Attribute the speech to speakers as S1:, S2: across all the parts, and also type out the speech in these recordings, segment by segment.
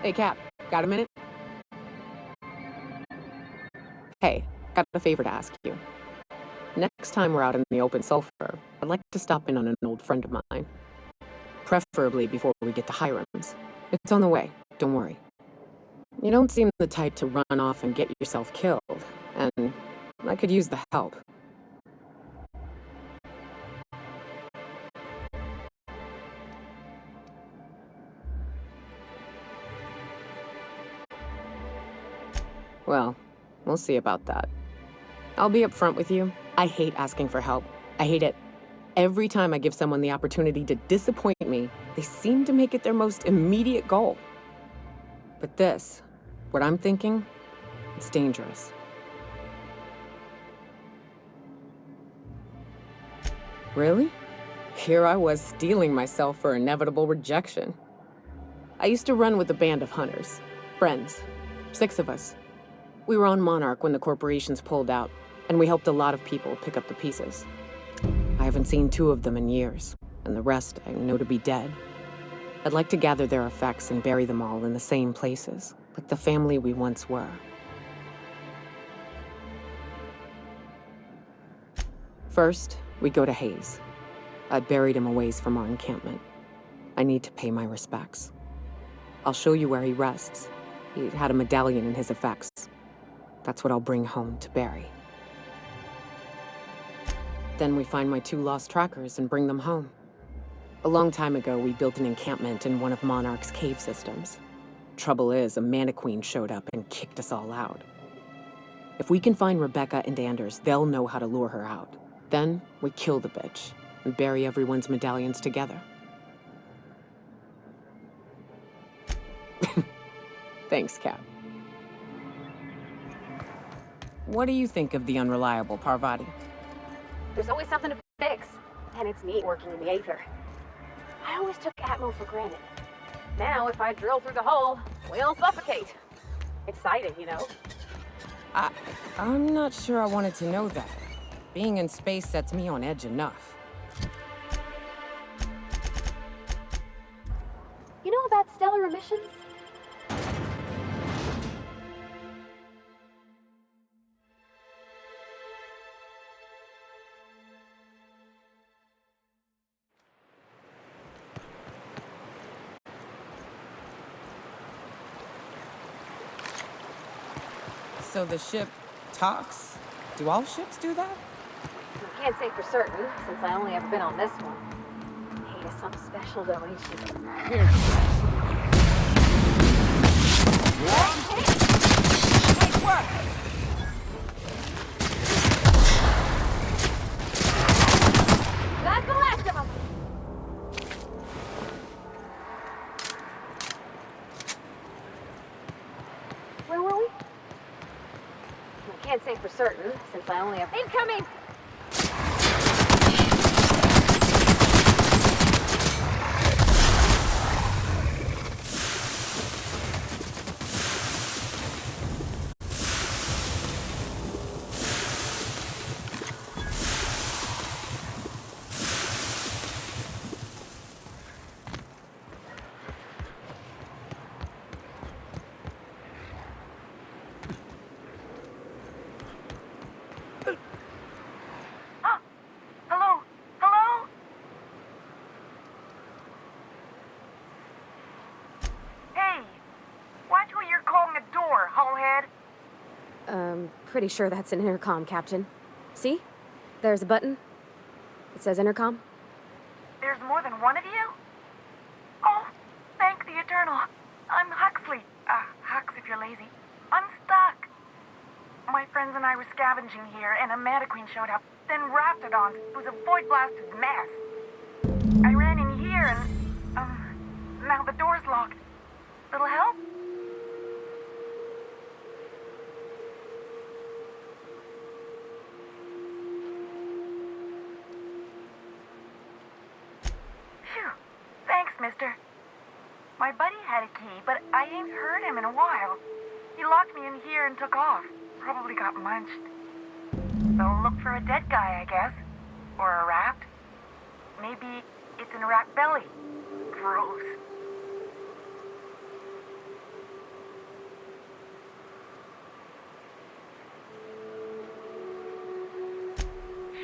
S1: Hey, Cap, got a minute? Hey, got a favor to ask you. Next time we're out in the open sulfur, I'd like to stop in on an old friend of mine. Preferably before we get to Hiram's. It's on the way, don't worry. You don't seem the type to run off and get yourself killed, and I could use the help. Well, we'll see about that. I'll be upfront with you. I hate asking for help. I hate it. Every time I give someone the opportunity to disappoint me, they seem to make it their most immediate goal. But this, what I'm thinking, it's dangerous. Really? Here I was steeling myself for inevitable rejection. I used to run with a band of hunters. Friends. 6 of us. We were on Monarch when the corporations pulled out, and we helped a lot of people pick up the pieces. I haven't seen 2 of them in years, and the rest I know to be dead. I'd like to gather their effects and bury them all in the same places, like the family we once were. First, we go to Hayes. I buried him a ways from our encampment. I need to pay my respects. I'll show you where he rests. He had a medallion in his effects. That's what I'll bring home to Barry. Then we find my 2 lost trackers and bring them home. A long time ago, we built an encampment in one of Monarch's cave systems. Trouble is, a Mantiqueen showed up and kicked us all out. If we can find Rebecca and Anders, they'll know how to lure her out. Then, we kill the bitch and bury everyone's medallions together. Thanks, Cap. What do you think of the unreliable Parvati?
S2: There's always something to fix, and it's neat working in the Aether. I always took Atmo for granted. Now, if I drill through the hole, we'll suffocate. Exciting, you know?
S1: I'm not sure I wanted to know that. Being in space sets me on edge enough.
S2: You know about stellar emissions?
S1: So the ship talks? Do all ships do that?
S2: I can't say for certain, since I only ever been on this one. Hey, it's some special though, ain't she?
S1: Here. Nice work!
S2: That's the last of them! Where were we? I can't say for certain, since I only have... Incoming! Pretty sure that's an intercom, Captain. See? There's a button. It says intercom.
S3: There's more than one of you? Oh, thank the Eternal. I'm Huxley. Hux if you're lazy. I'm stuck. My friends and I were scavenging here, and a Mantiqueen showed up, then Raptidons. It was a void-blasted mess. I ran in here, and, now the door's locked. Little help? Mister. My buddy had a key, but I ain't heard him in a while. He locked me in here and took off. Probably got munched. So look for a dead guy, I guess. Or a rat. Maybe it's in a rat belly. Gross.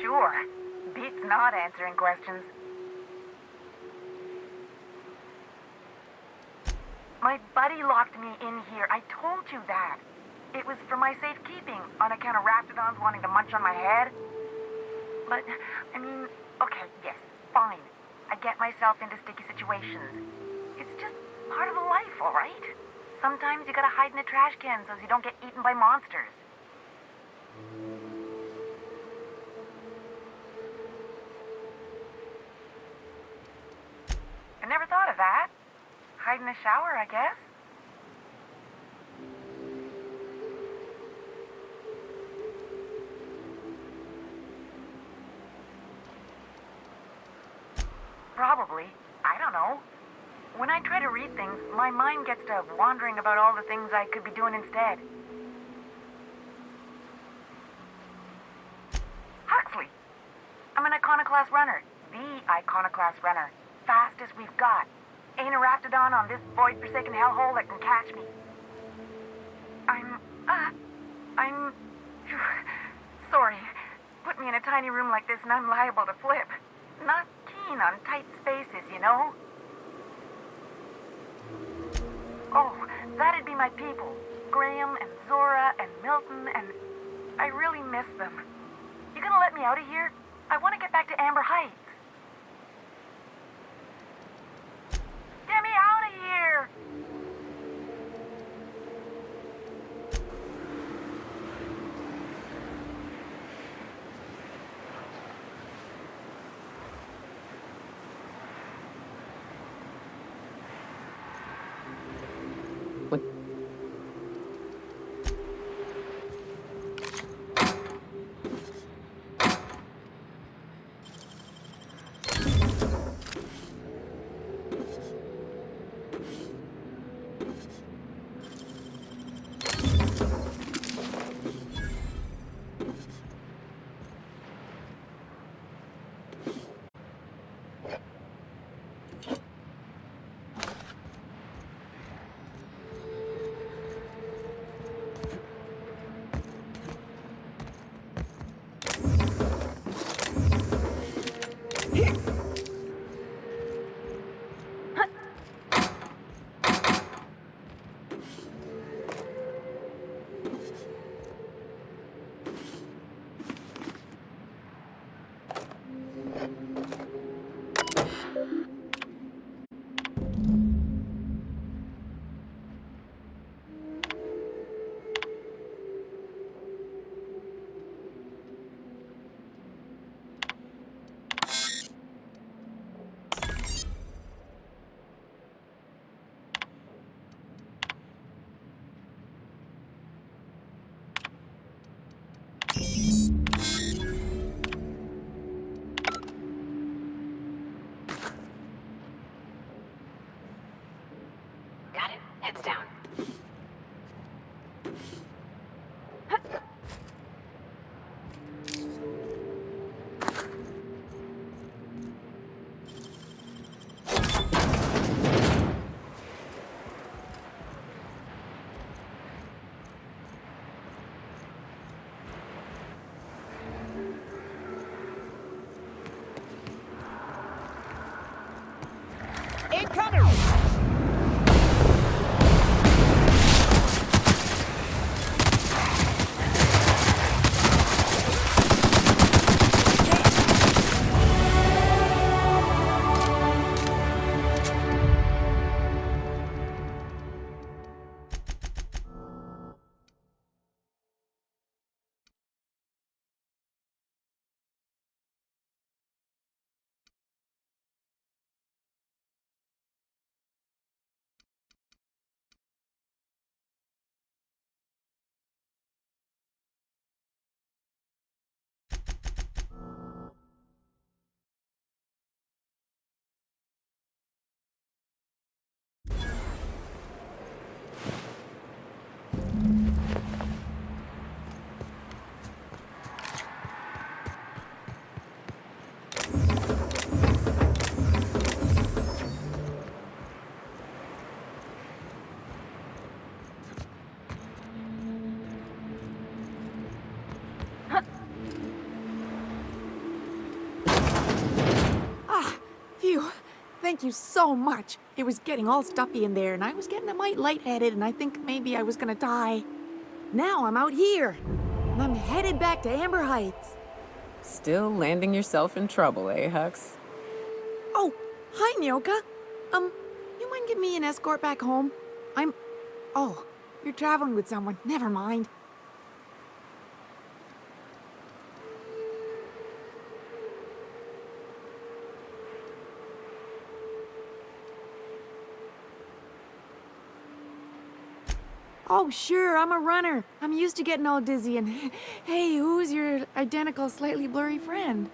S3: Sure. Beats not answering questions. My buddy locked me in here. I told you that. It was for my safekeeping, on account of raptidons wanting to munch on my head. But, I mean, okay, yes, fine. I get myself into sticky situations. It's just part of the life, all right? Sometimes you gotta hide in a trash can so you don't get eaten by monsters. I never thought of that. Hide in the shower, I guess. Probably. I don't know. When I try to read things, my mind gets to wandering about all the things I could be doing instead. Huxley! I'm an Iconoclast runner. The Iconoclast runner. Fastest we've got. Ain't a raptidon on this void-forsaken hellhole that can catch me. I'm... Sorry. Put me in a tiny room like this and I'm liable to flip. Not keen on tight spaces, you know? Oh, that'd be my people. Graham and Zora and Milton and... I really miss them. You gonna let me out of here? I want to get back to Amber Heights. Get me out of here!
S1: What?
S2: Got it. Heads down.
S4: Incoming!
S3: Thank you so much. It was getting all stuffy in there, and I was getting a mite lightheaded, and I think maybe I was gonna die. Now I'm out here, and I'm headed back to Amber Heights.
S1: Still landing yourself in trouble, eh, Hux?
S3: Oh, hi, Nyoka. You mind giving me an escort back home? Oh, you're traveling with someone. Never mind. Oh, sure, I'm a runner. I'm used to getting all dizzy and... Hey, who's your identical, slightly blurry friend?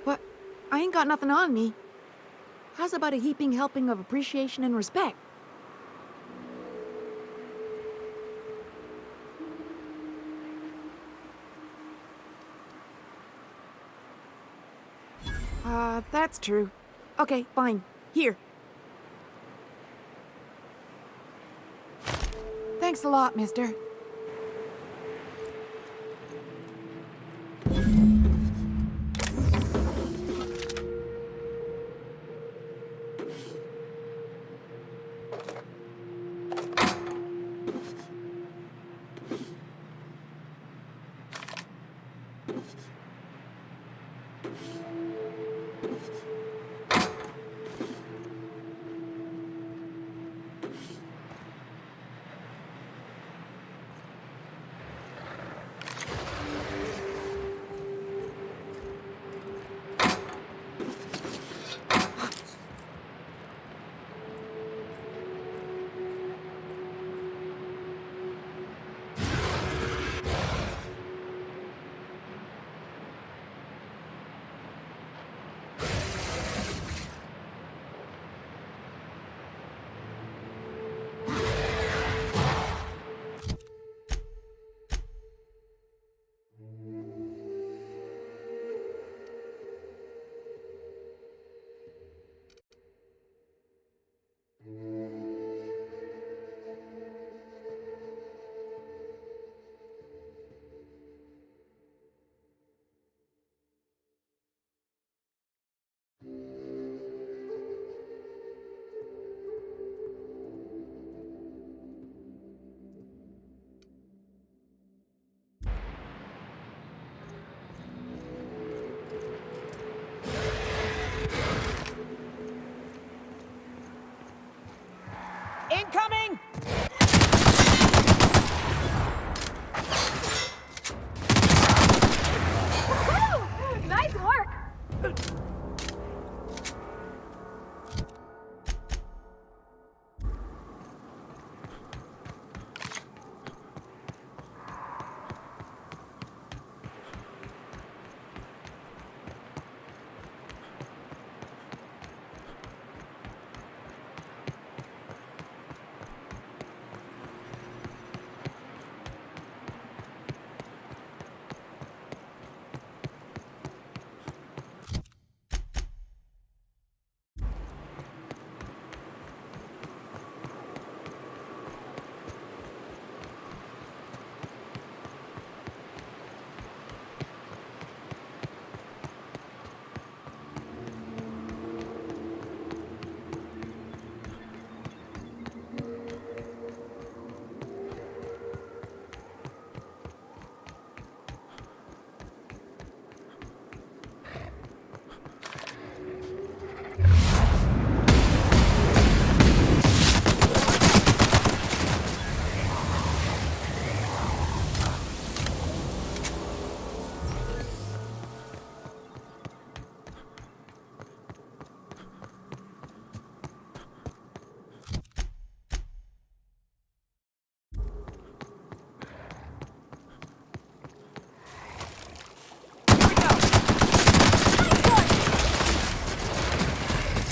S3: What? I ain't got nothing on me. How's about a heaping helping of appreciation and respect? That's true. Okay, fine. Here. Thanks a lot, mister.
S4: Incoming!
S2: Woo! Nice work!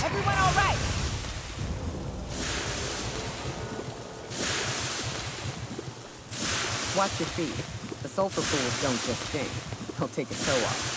S4: Everyone all right?
S1: Watch your feet. The sulfur pools don't just stink. They'll take a toe off.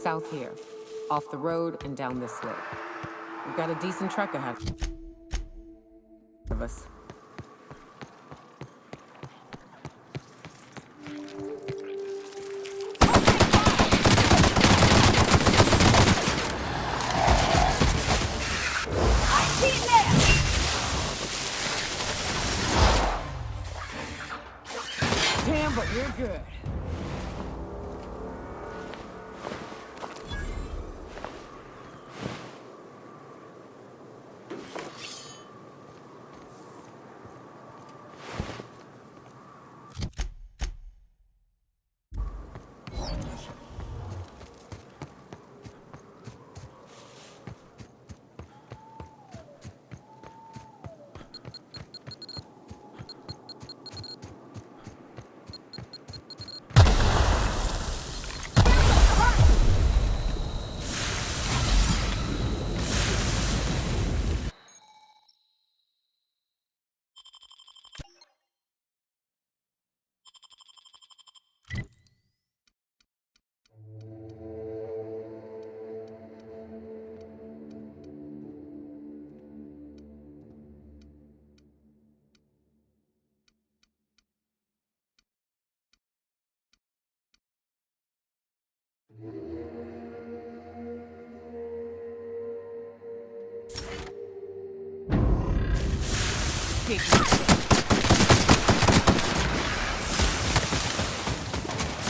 S1: south here, off the road and down this slope. We've got a decent trek ahead of us.
S4: Damn, but you're good.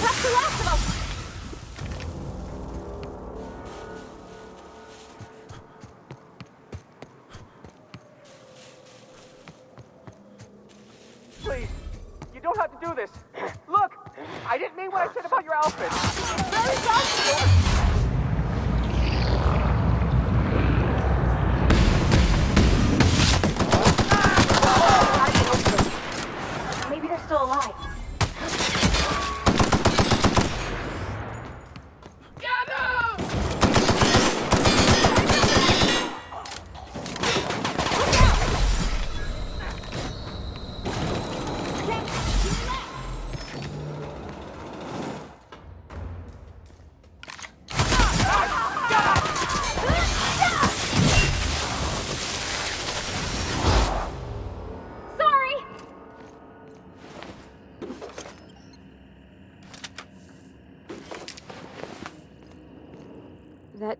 S2: That's the last of them!
S5: Please, you don't have to do this. Look, I didn't mean what I said about your outfit. It's very valuable.
S2: Maybe they're still alive. Sorry! That...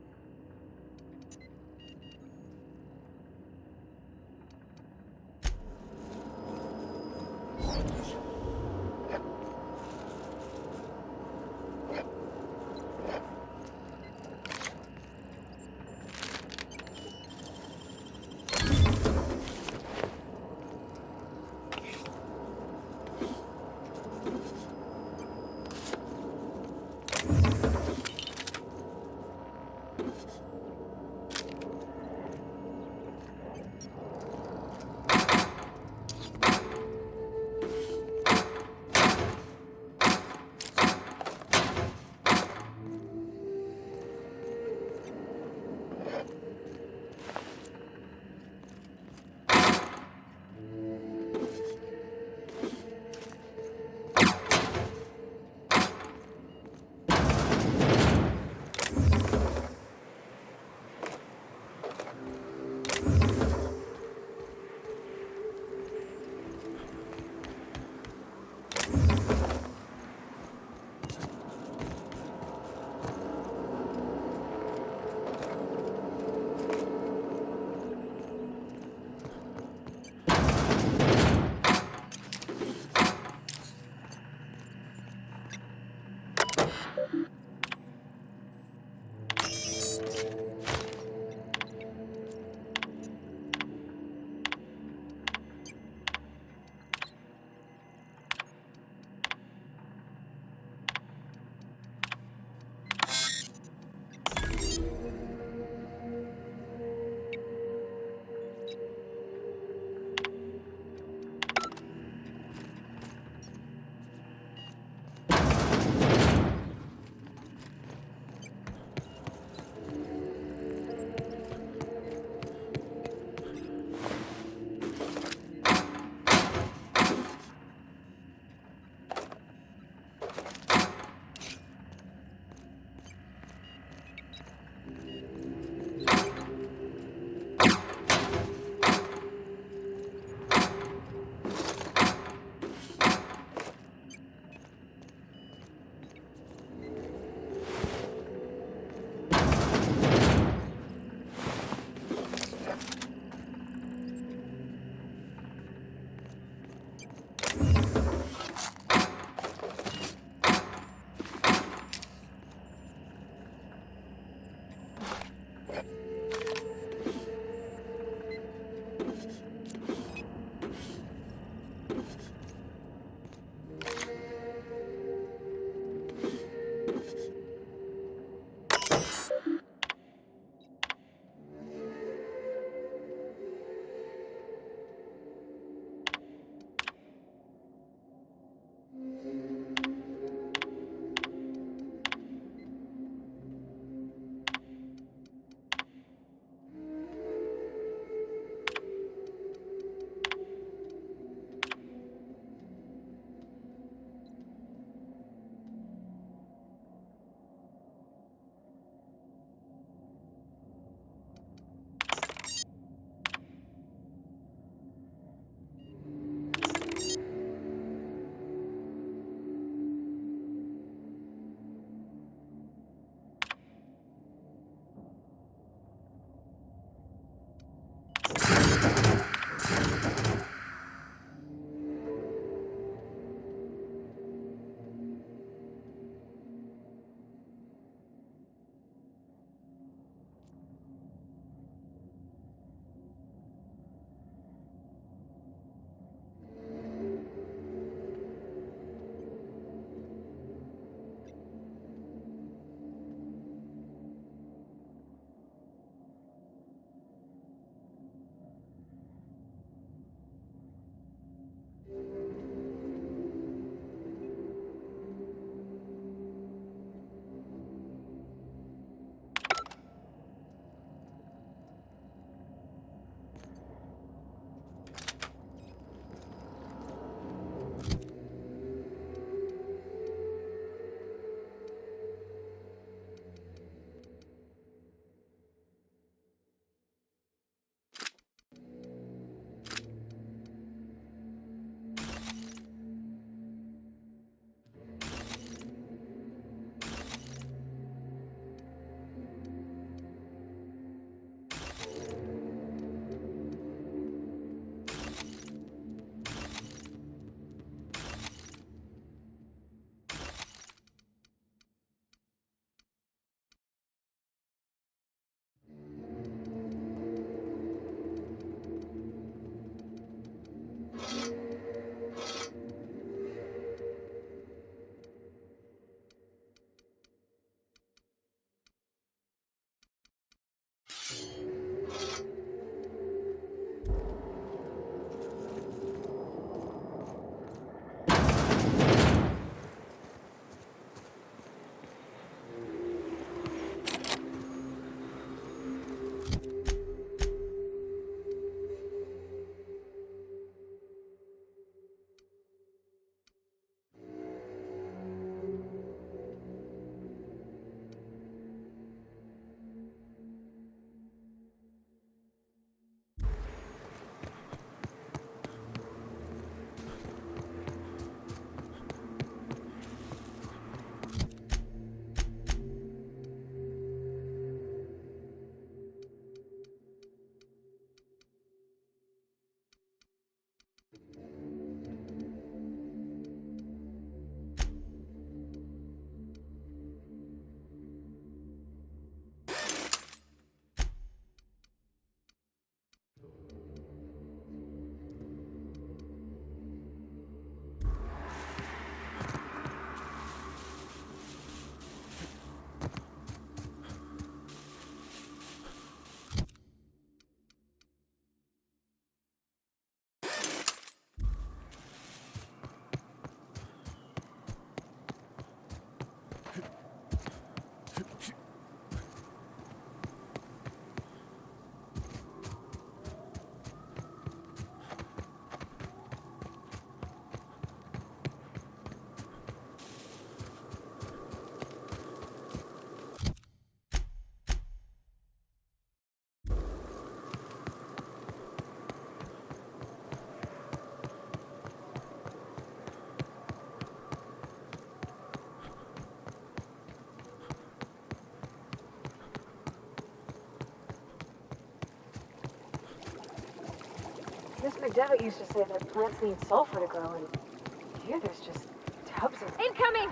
S2: Sis McDevitt used to say that plants need sulfur to grow, and here there's just tubs of... Incoming!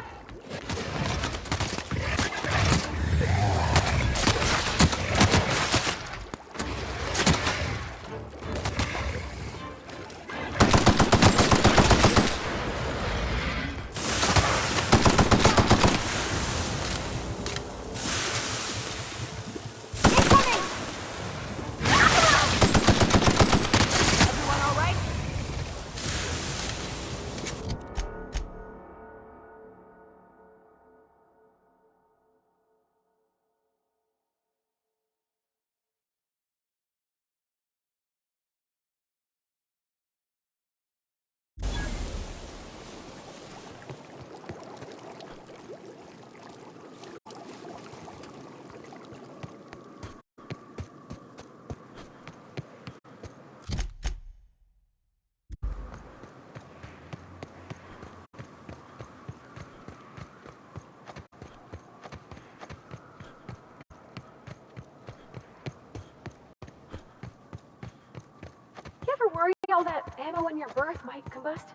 S2: You ever worry all that ammo in your berth might combust?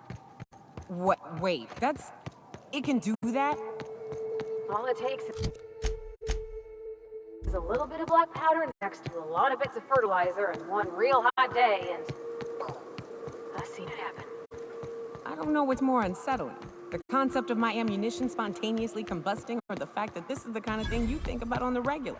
S4: What? Wait, that's... It can do that?
S2: All it takes is a little bit of black powder next to a lot of bits of fertilizer and one real hot day, and I've seen it happen.
S4: I don't know what's more unsettling. The concept of my ammunition spontaneously combusting, or the fact that this is the kind of thing you think about on the regular.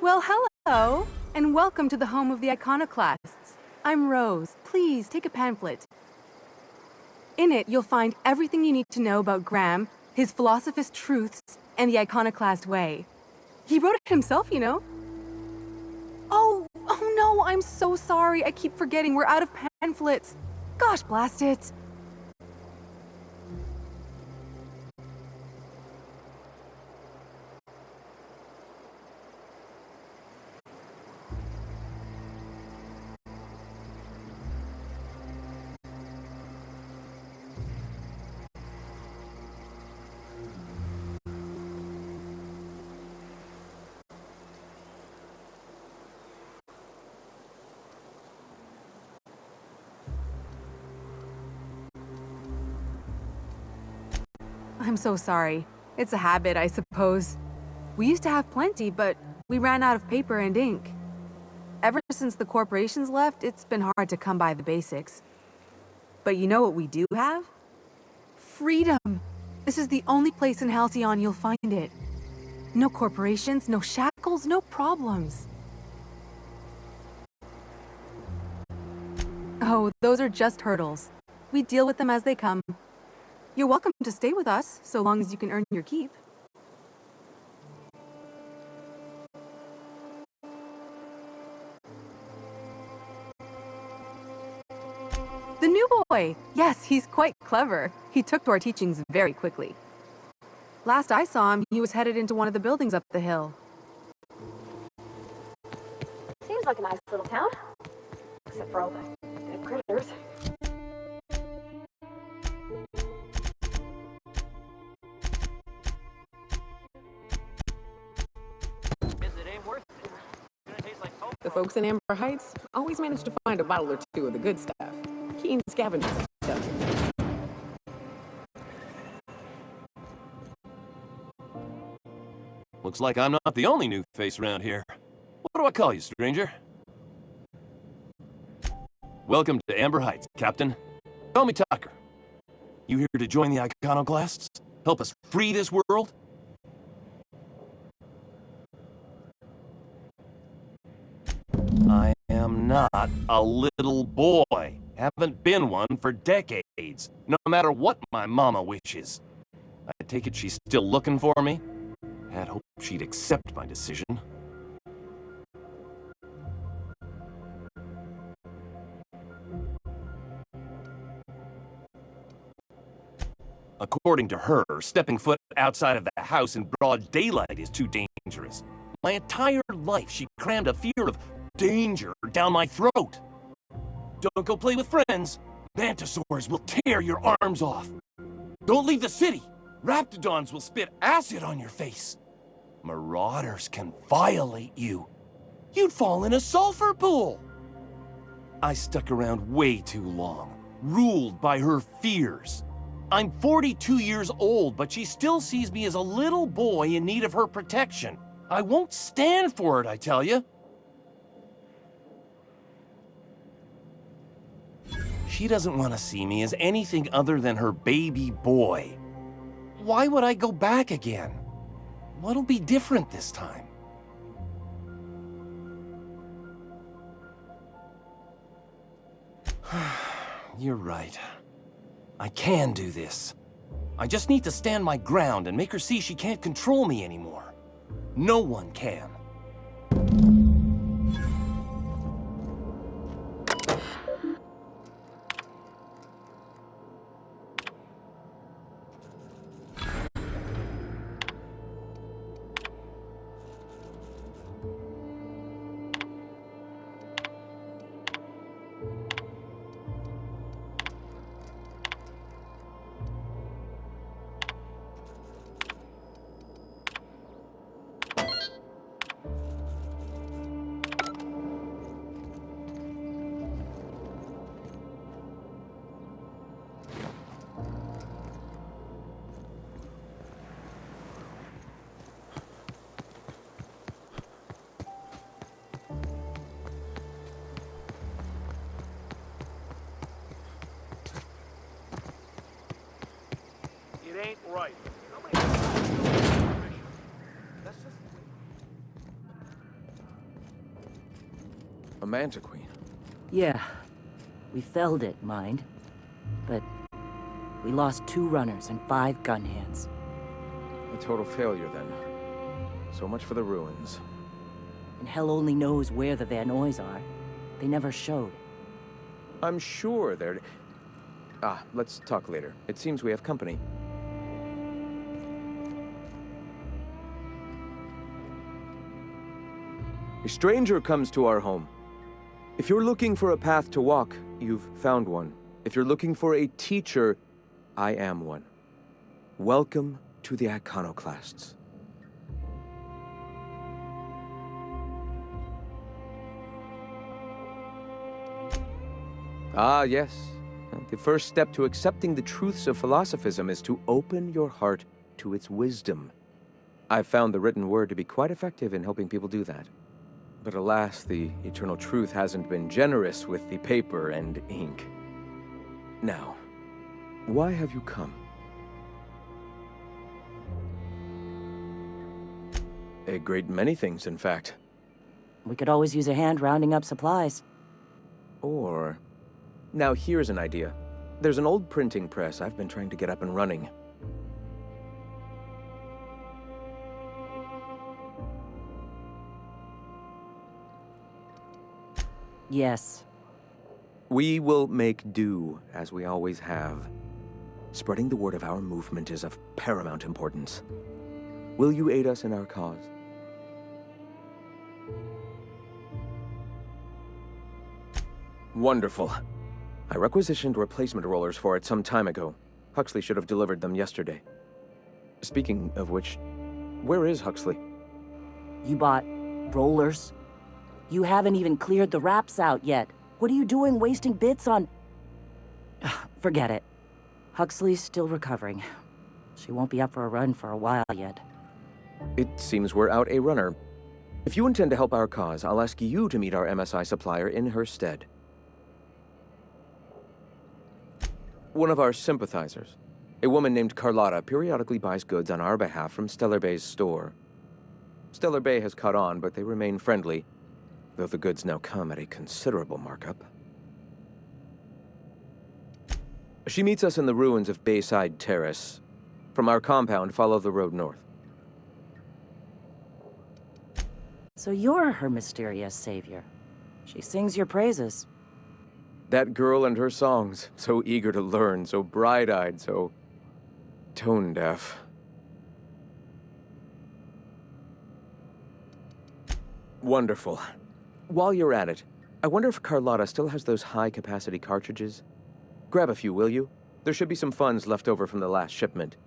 S6: Well, hello, and welcome to the home of the Iconoclasts. I'm Rose. Please take a pamphlet. In it, you'll find everything you need to know about Graham, his Philosophist truths, and the Iconoclast way. He wrote it himself, you know. Oh no, I'm so sorry. I keep forgetting we're out of pamphlets. Gosh, blast it. I'm so sorry. It's a habit, I suppose. We used to have plenty, but we ran out of paper and ink. Ever since the corporations left, it's been hard to come by the basics. But you know what we do have? Freedom! This is the only place in Halcyon you'll find it. No corporations, no shackles, no problems. Oh, those are just hurdles. We deal with them as they come. You're welcome to stay with us, so long as you can earn your keep. The new boy! Yes, he's quite clever. He took to our teachings very quickly. Last I saw him, he was headed into one of the buildings up the hill.
S2: Seems like a nice little town. Except for all the dead critters.
S1: The folks in Amber Heights always manage to find a bottle or two of the good stuff. Keen scavengers, so.
S7: Looks like I'm not the only new face around here. What do I call you, stranger? Welcome to Amber Heights, Captain. Call me Tucker. You here to join the Iconoclasts? Help us free this world? I am not a little boy. Haven't been one for decades, no matter what my mama wishes. I take it she's still looking for me? Had hoped she'd accept my decision. According to her, stepping foot outside of the house in broad daylight is too dangerous. My entire life, she crammed a fear of danger down my throat. Don't go play with friends. Mantisaurs will tear your arms off. Don't leave the city. Raptidons will spit acid on your face. Marauders can violate you. You'd fall in a sulfur pool. I stuck around way too long, ruled by her fears. I'm 42 years old, but she still sees me as a little boy in need of her protection. I won't stand for it, I tell you. She doesn't want to see me as anything other than her baby boy. Why would I go back again? What'll be different this time? You're right. I can do this. I just need to stand my ground and make her see she can't control me anymore. No one can.
S5: It ain't right. That's just...
S8: A Mantiqueen.
S9: Yeah. We felled it, mind. But we lost 2 runners and 5 gun hands.
S8: A total failure, then. So much for the ruins.
S9: And hell only knows where the Vanoys are. They never showed.
S8: I'm sure they're... Ah, let's talk later. It seems we have company. A stranger comes to our home. If you're looking for a path to walk, you've found one. If you're looking for a teacher, I am one. Welcome to the Iconoclasts. Ah, yes. The first step to accepting the truths of philosophism is to open your heart to its wisdom. I've found the written word to be quite effective in helping people do that. But alas, the eternal truth hasn't been generous with the paper and ink. Now, why have you come? A great many things, in fact.
S9: We could always use a hand rounding up supplies.
S8: Or... Now here's an idea. There's an old printing press I've been trying to get up and running.
S9: Yes.
S8: We will make do, as we always have. Spreading the word of our movement is of paramount importance. Will you aid us in our cause? Wonderful. I requisitioned replacement rollers for it some time ago. Huxley should have delivered them yesterday. Speaking of which, where is Huxley?
S9: You bought rollers? You haven't even cleared the wraps out yet. What are you doing wasting bits on... Forget it. Huxley's still recovering. She won't be up for a run for a while yet.
S8: It seems we're out a runner. If you intend to help our cause, I'll ask you to meet our MSI supplier in her stead. One of our sympathizers, a woman named Carlotta, periodically buys goods on our behalf from Stellar Bay's store. Stellar Bay has caught on, but they remain friendly, though the goods now come at a considerable markup. She meets us in the ruins of Bayside Terrace. From our compound, follow the road north.
S9: So you're her mysterious savior. She sings your praises.
S8: That girl and her songs, so eager to learn, so bright-eyed, so tone-deaf. Wonderful. While you're at it, I wonder if Carlotta still has those high-capacity cartridges? Grab a few, will you? There should be some funds left over from the last shipment.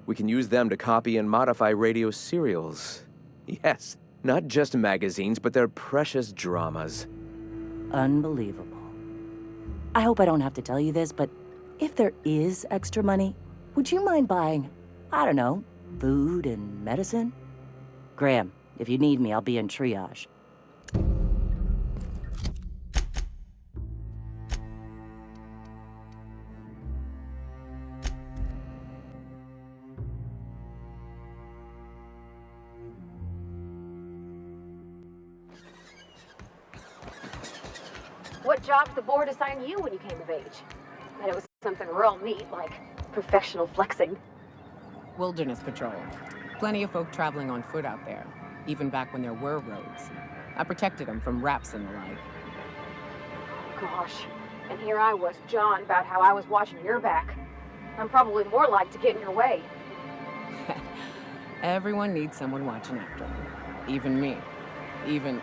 S8: We can use them to copy and modify radio serials. Yes, not just magazines, but their precious dramas.
S9: Unbelievable. I hope I don't have to tell you this, but if there is extra money, would you mind buying, I don't know, food and medicine? Graham, if you need me, I'll be in triage.
S2: What job did the board assign you when you came of age? Bet it was something real neat, like professional flexing.
S4: Wilderness patrol. Plenty of folk traveling on foot out there, even back when there were roads. I protected them from raps and the like.
S2: Gosh, and here I was jawing about how I was watching your back. I'm probably more like to get in your way.
S4: Everyone needs someone watching after them. Even me. Even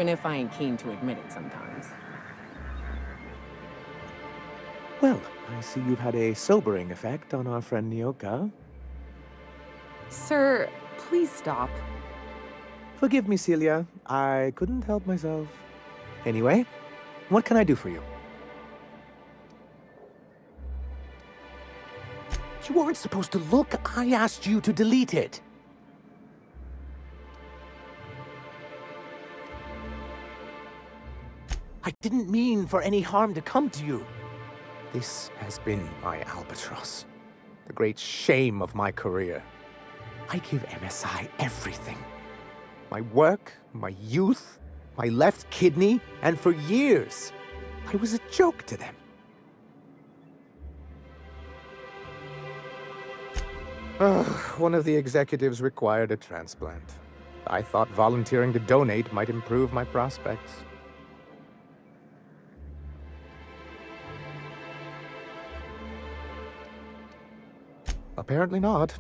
S4: if I ain't keen to admit it sometimes.
S5: Well, I see you've had a sobering effect on our friend Nyoka.
S6: Sir, please stop.
S5: Forgive me, Celia. I couldn't help myself. Anyway, what can I do for you?
S10: You weren't supposed to look. I asked you to delete it. I didn't mean for any harm to come to you.
S5: This has been my albatross. The great shame of my career. I give MSI everything. My work, my youth, my left kidney, and for years, I was a joke to them. One of the executives required a transplant. I thought volunteering to donate might improve my prospects. Apparently not.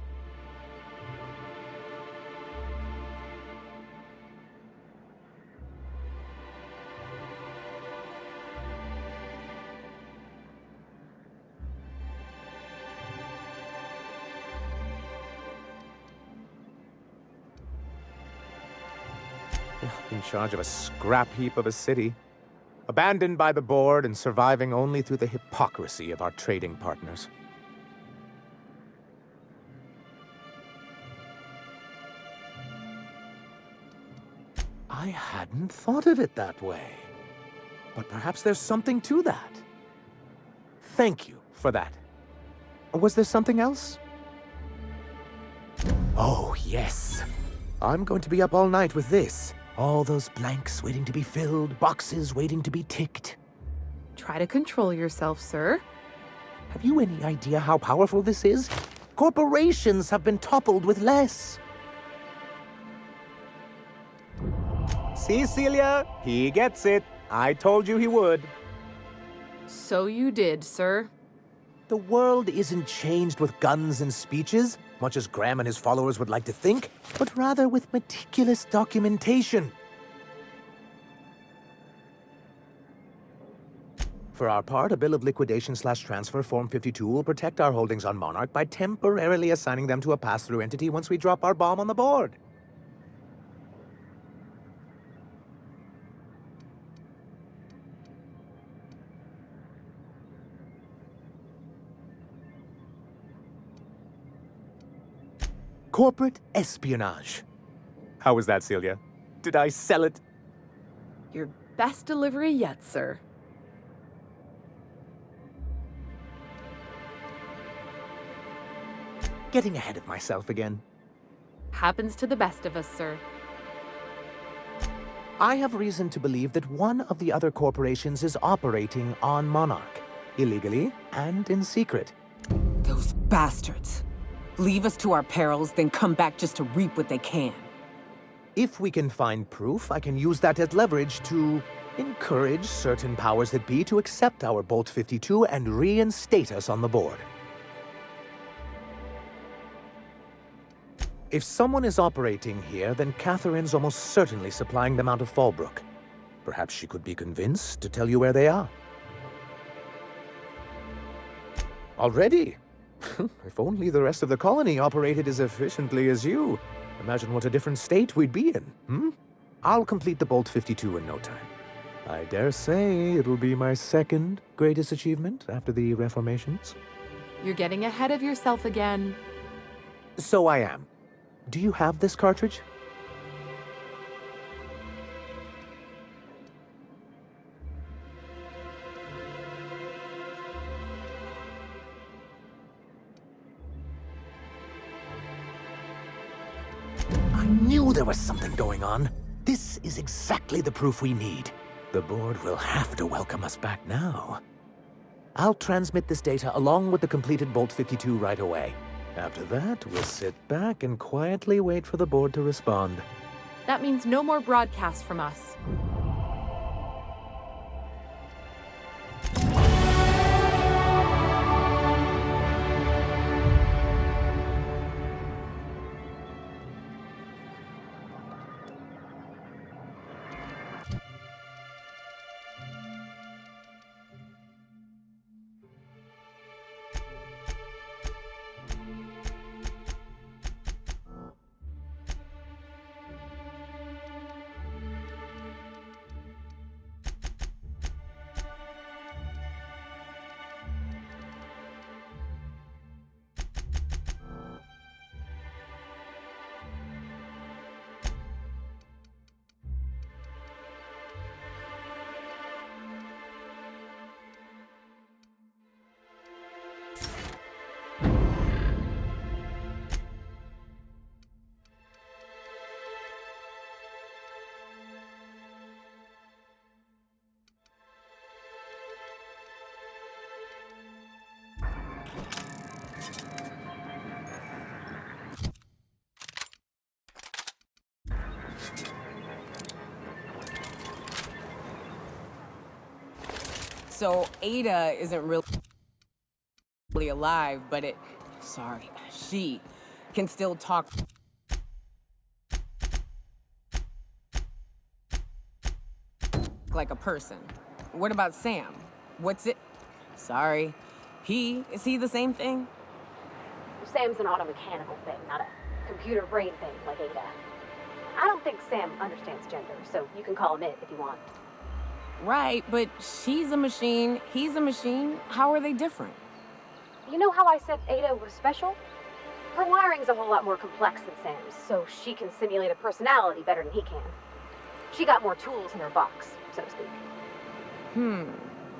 S5: In charge of a scrap heap of a city, abandoned by the board and surviving only through the hypocrisy of our trading partners. I hadn't thought of it that way. But perhaps there's something to that. Thank you for that. Was there something else? Oh, yes. I'm going to be up all night with this. All those blanks waiting to be filled, boxes waiting to be ticked.
S6: Try to control yourself, sir.
S10: Have you any idea how powerful this is? Corporations have been toppled with less.
S5: See, Celia? He gets it. I told you he would.
S6: So you did, sir.
S10: The world isn't changed with guns and speeches, much as Graham and his followers would like to think, but rather with meticulous documentation. For our part, a bill of liquidation/transfer Form 52 will protect our holdings on Monarch by temporarily assigning them to a pass-through entity once we drop our bomb on the board. Corporate espionage. How was that, Celia? Did I sell it?
S6: Your best delivery yet, sir.
S10: Getting ahead of myself again.
S6: Happens to the best of us, sir.
S10: I have reason to believe that one of the other corporations is operating on Monarch, illegally and in secret.
S4: Those bastards. Leave us to our perils, then come back just to reap what they can.
S10: If we can find proof, I can use that as leverage to encourage certain powers that be to accept our Bolt 52 and reinstate us on the board. If someone is operating here, then Catherine's almost certainly supplying them out of Fallbrook. Perhaps she could be convinced to tell you where they are. Already? If only the rest of the colony operated as efficiently as you. Imagine what a different state we'd be in, hmm? I'll complete the Bolt 52 in no time. I dare say it'll be my second greatest achievement after the reformations.
S6: You're getting ahead of yourself again.
S10: So I am. Do you have this cartridge? I knew there was something going on. This is exactly the proof we need. The board will have to welcome us back now. I'll transmit this data along with the completed Bolt 52 right away. After that, we'll sit back and quietly wait for the board to respond.
S6: That means no more broadcasts from us.
S4: So Ada isn't really alive, but she can still talk like a person. What about Sam? Is he the same thing?
S2: Sam's an automechanical thing, not a computer brain thing like Ada. I don't think Sam understands gender, so you can call him it if you want.
S4: Right, but she's a machine, he's a machine. How are they different?
S2: You know how I said Ada was special? Her wiring's a whole lot more complex than Sam's, so she can simulate a personality better than he can. She got more tools in her box, so to speak.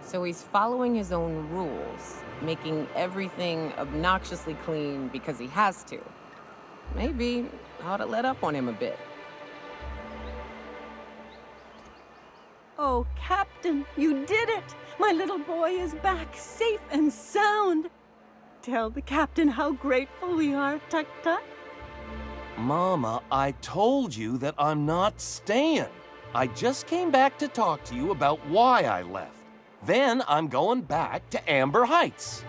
S4: So he's following his own rules, making everything obnoxiously clean because he has to. Maybe I ought to let up on him a bit.
S11: Oh, Captain, you did it! My little boy is back, safe and sound. Tell the Captain how grateful we are, Tuk Tuk.
S7: Mama, I told you that I'm not staying. I just came back to talk to you about why I left. Then I'm going back to Amber Heights.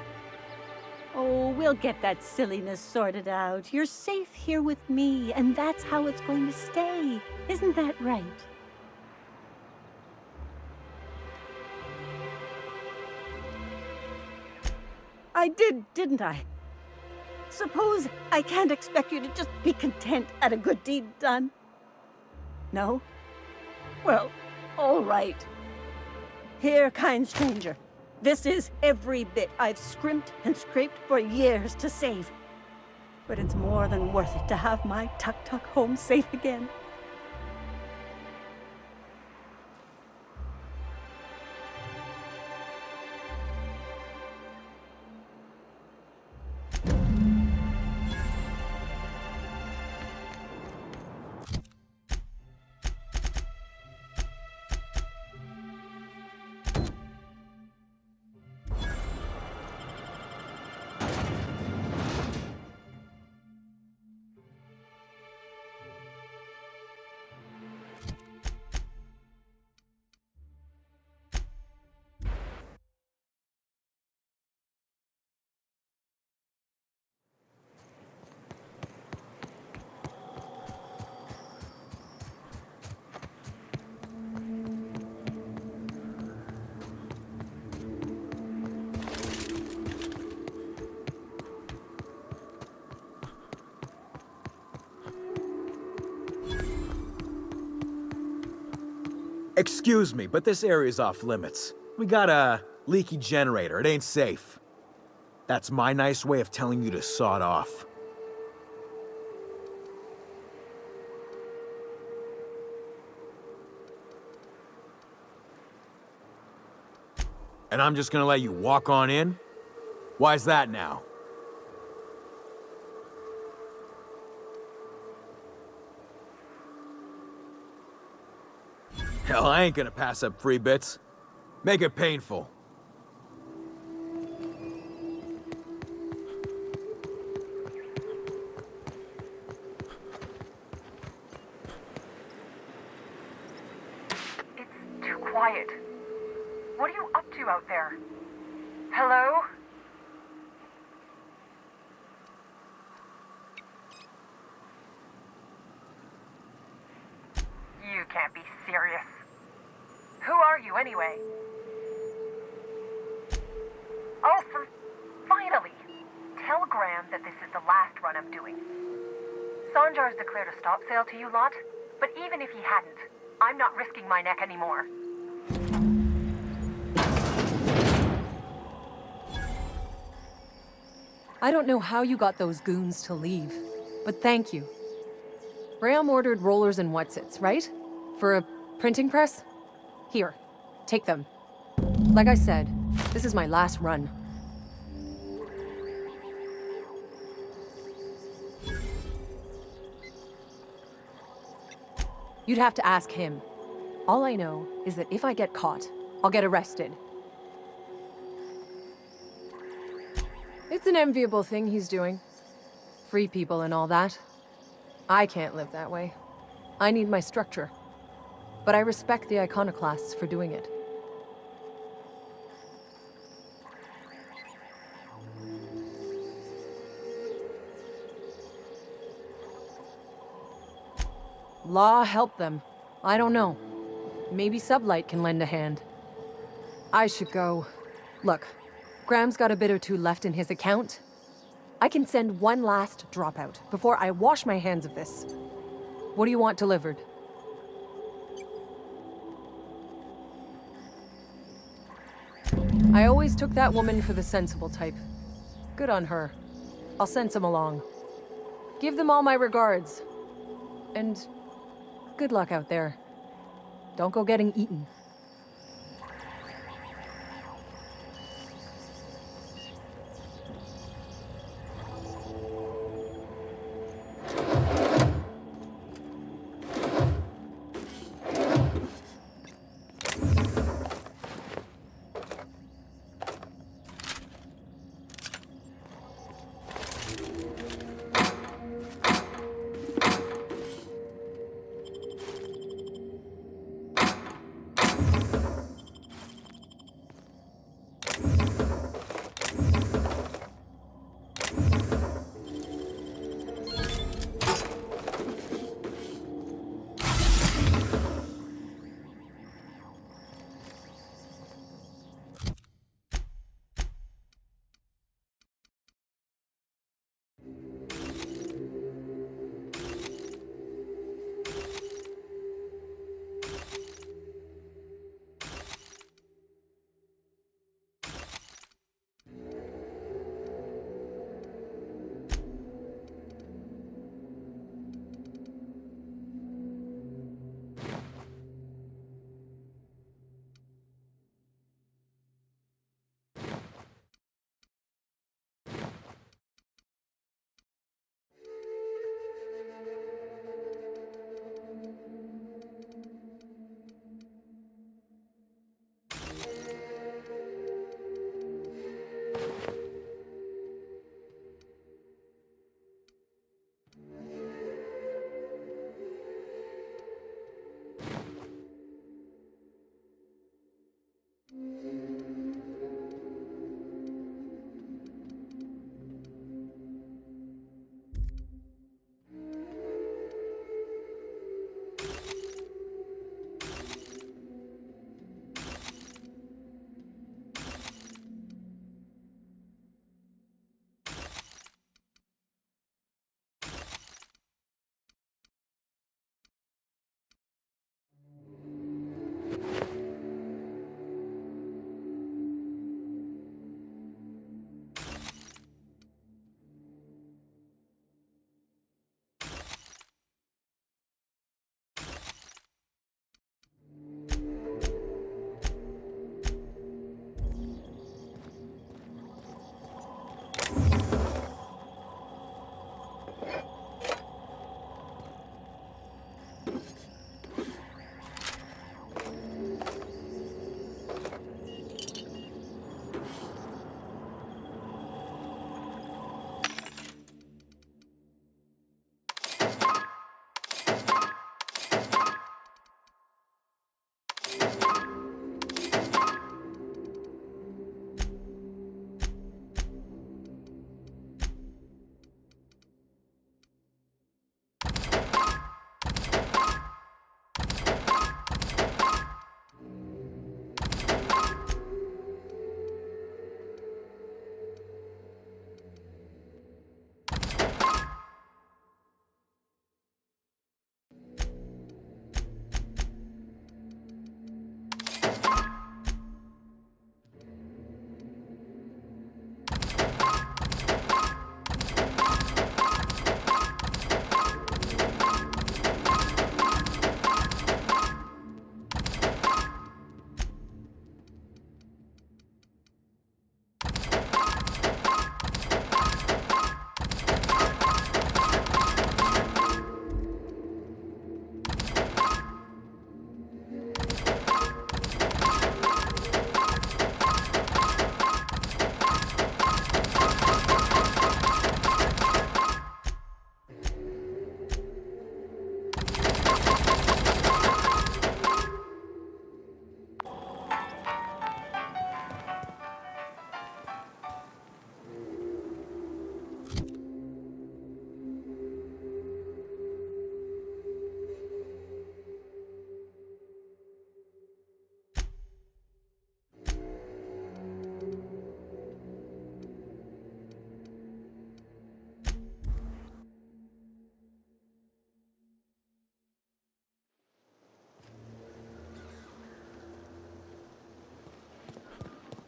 S11: Oh, we'll get that silliness sorted out. You're safe here with me, and that's how it's going to stay. Isn't that right? I did, didn't I? Suppose I can't expect you to just be content at a good deed done? No? Well, all right. Here, kind stranger. This is every bit I've scrimped and scraped for years to save. But it's more than worth it to have my Tuk Tuk home safe again.
S12: Excuse me, but this area's off limits. We got a leaky generator. It ain't safe. That's my nice way of telling you to sod off. And I'm just gonna let you walk on in? Why's that now? Hell, I ain't gonna pass up free bits. Make it painful.
S3: It's too quiet. What are you up to out there? Hello? You can't be serious. Who are you, anyway? Oh, finally! Tell Graham that this is the last run I'm doing. Sanjar's declared a stop sale to you lot, but even if he hadn't, I'm not risking my neck anymore.
S13: I don't know how you got those goons to leave, but thank you. Graham ordered rollers and whatsits, right? For a printing press? Here, take them. Like I said, this is my last run. You'd have to ask him. All I know is that if I get caught, I'll get arrested. It's an enviable thing he's doing. Free people and all that. I can't live that way. I need my structure. But I respect the iconoclasts for doing it. Law help them. I don't know. Maybe Sublight can lend a hand. I should go. Look, Graham's got a bit or two left in his account. I can send one last dropout before I wash my hands of this. What do you want delivered? I always took that woman for the sensible type. Good on her. I'll send some along. Give them all my regards. And good luck out there. Don't go getting eaten.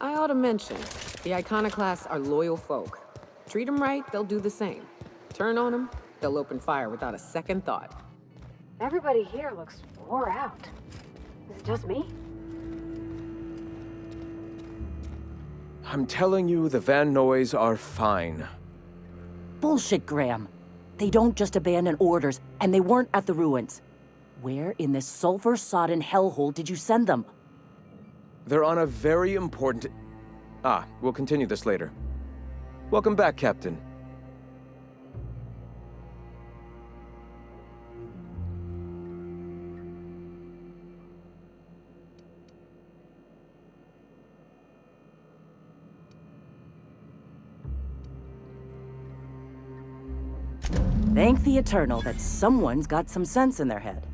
S1: I ought to mention, the Iconoclasts are loyal folk. Treat them right, they'll do the same. Turn on them, they'll open fire without a second thought.
S2: Everybody here looks wore out. Is it just me?
S8: I'm telling you, the Van Noys are fine.
S9: Bullshit, Graham. They don't just abandon orders, and they weren't at the ruins. Where in this sulfur-sodden hellhole did you send them?
S8: They're on a very important... we'll continue this later. Welcome back, Captain.
S9: Thank the Eternal that someone's got some sense in their head.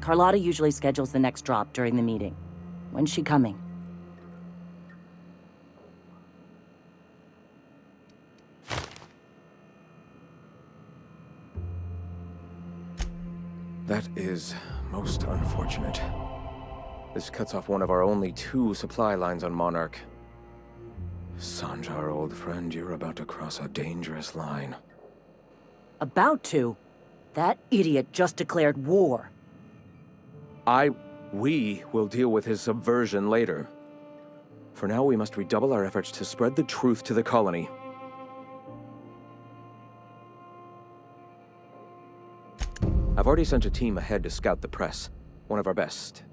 S9: Carlotta usually schedules the next drop during the meeting. When's she coming?
S8: That is most unfortunate. This cuts off one of our only 2 supply lines on Monarch. Sanjar, old friend, you're about to cross a dangerous line.
S9: About to? That idiot just declared war.
S8: We will deal with his subversion later. For now, we must redouble our efforts to spread the truth to the colony. I've already sent a team ahead to scout the press. One of our best.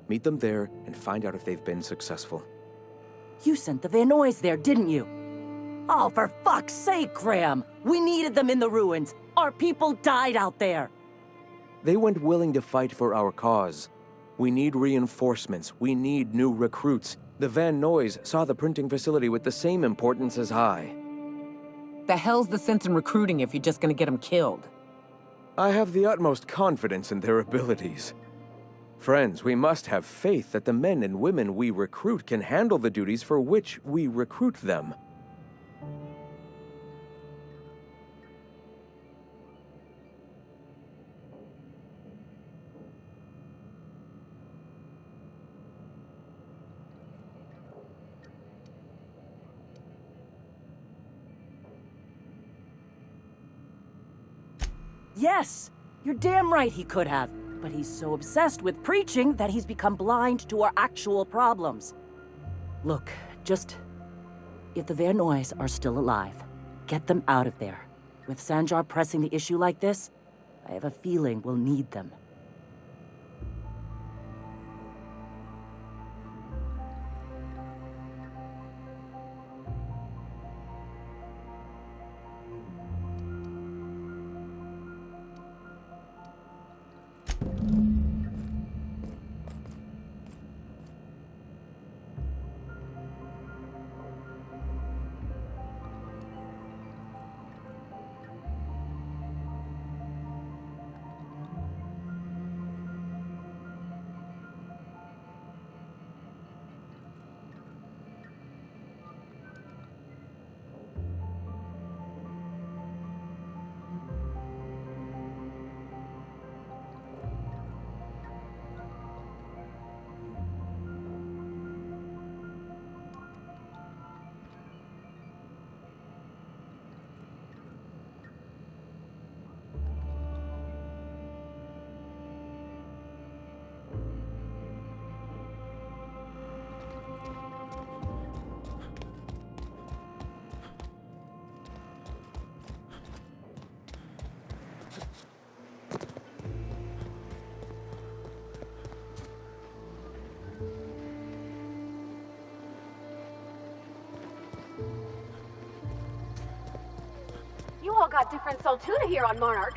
S8: Meet them there and find out if they've been successful.
S9: You sent the Van Noys there, didn't you? Oh, for fuck's sake, Graham! We needed them in the ruins! Our people died out there!
S8: They went willing to fight for our cause. We need reinforcements. We need new recruits. The Van Noys saw the printing facility with the same importance as I.
S1: The hell's the sense in recruiting if you're just gonna get them killed?
S8: I have the utmost confidence in their abilities. Friends, we must have faith that the men and women we recruit can handle the duties for which we recruit them.
S9: Yes! You're damn right he could have. But he's so obsessed with preaching that he's become blind to our actual problems. Look, if the Van Noys are still alive, get them out of there. With Sanjar pressing the issue like this, I have a feeling we'll need them.
S2: You all got different Saltuna here on Monarch.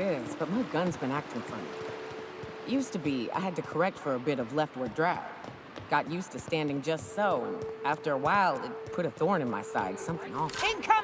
S1: it is, but my gun's been acting funny. Used to be, I had to correct for a bit of leftward drag. Got used to standing just so, and after a while, it put a thorn in my side, something awful.
S11: Incoming!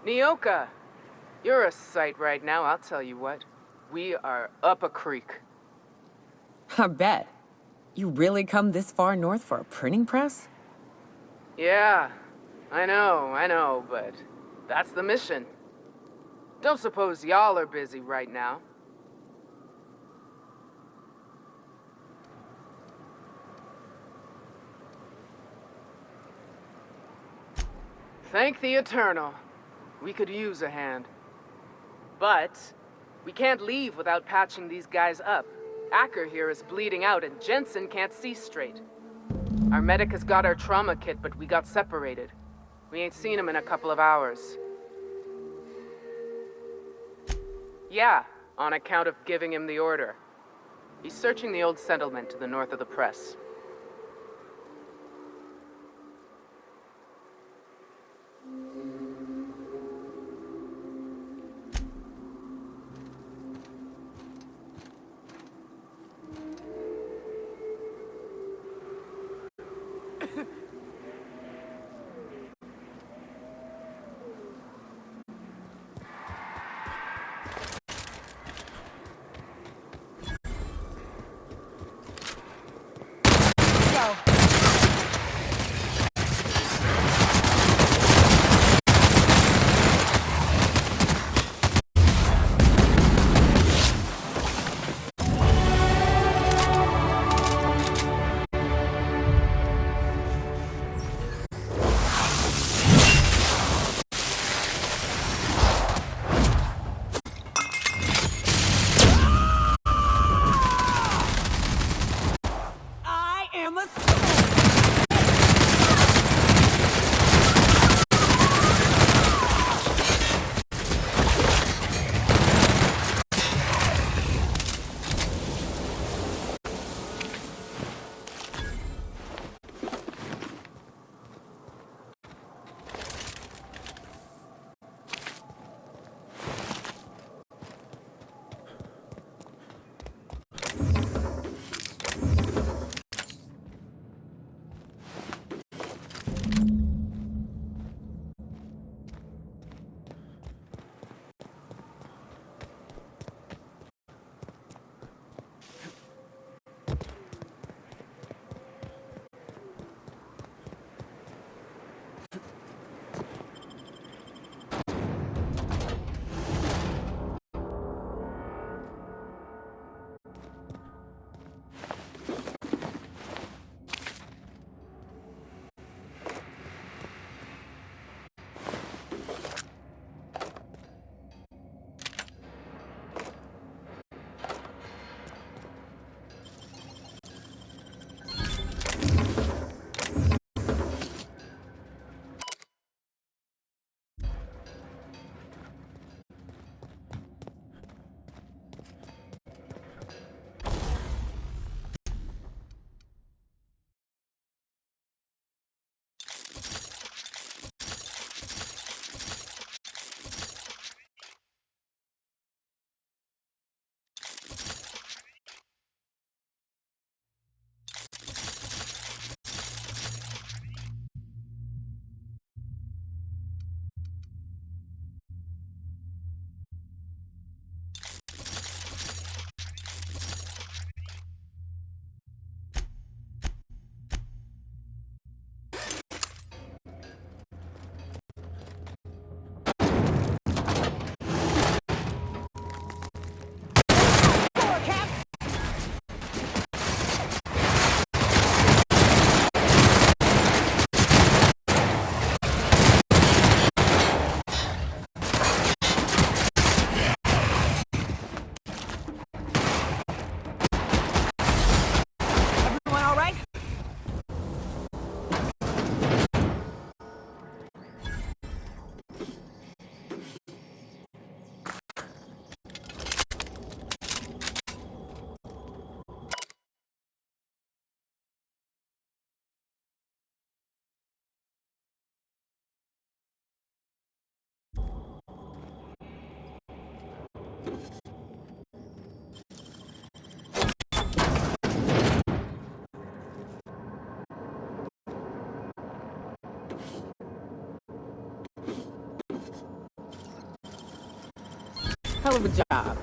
S14: Nyoka, you're a sight right now, I'll tell you what. We are up a creek.
S1: I bet. You really come this far north for a printing press?
S14: Yeah, I know, but that's the mission. Don't suppose y'all are busy right now. Thank the Eternal. We could use a hand. But we can't leave without patching these guys up. Acker here is bleeding out and Jensen can't see straight. Our medic has got our trauma kit, but we got separated. We ain't seen him in a couple of hours. Yeah, on account of giving him the order. He's searching the old settlement to the north of the press.
S1: Hell of a job.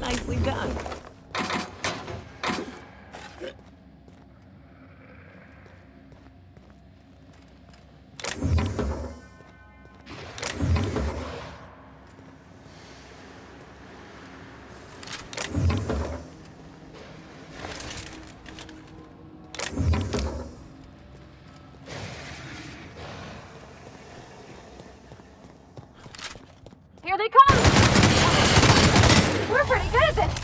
S1: Nicely done.
S2: Here they come! We're pretty good at this!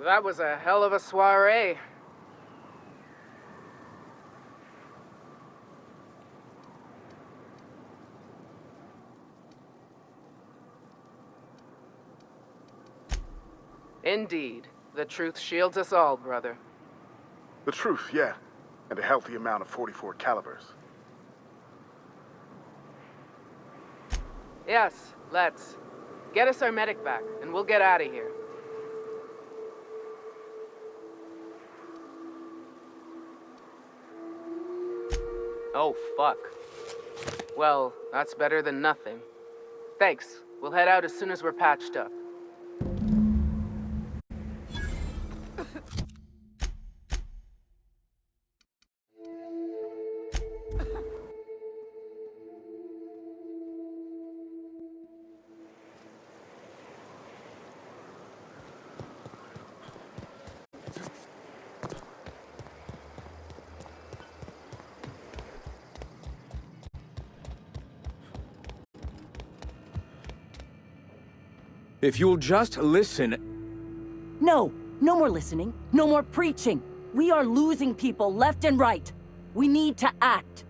S14: That was a hell of a soiree. Indeed. The truth shields us all, brother.
S15: The truth, yeah. And a healthy amount of 44 calibers.
S14: Yes, let's. Get us our medic back, and we'll get out of here. Oh, fuck. Well, that's better than nothing. Thanks. We'll head out as soon as we're patched up.
S8: If you'll just listen...
S9: No! No more listening. No more preaching. We are losing people left and right. We need to act.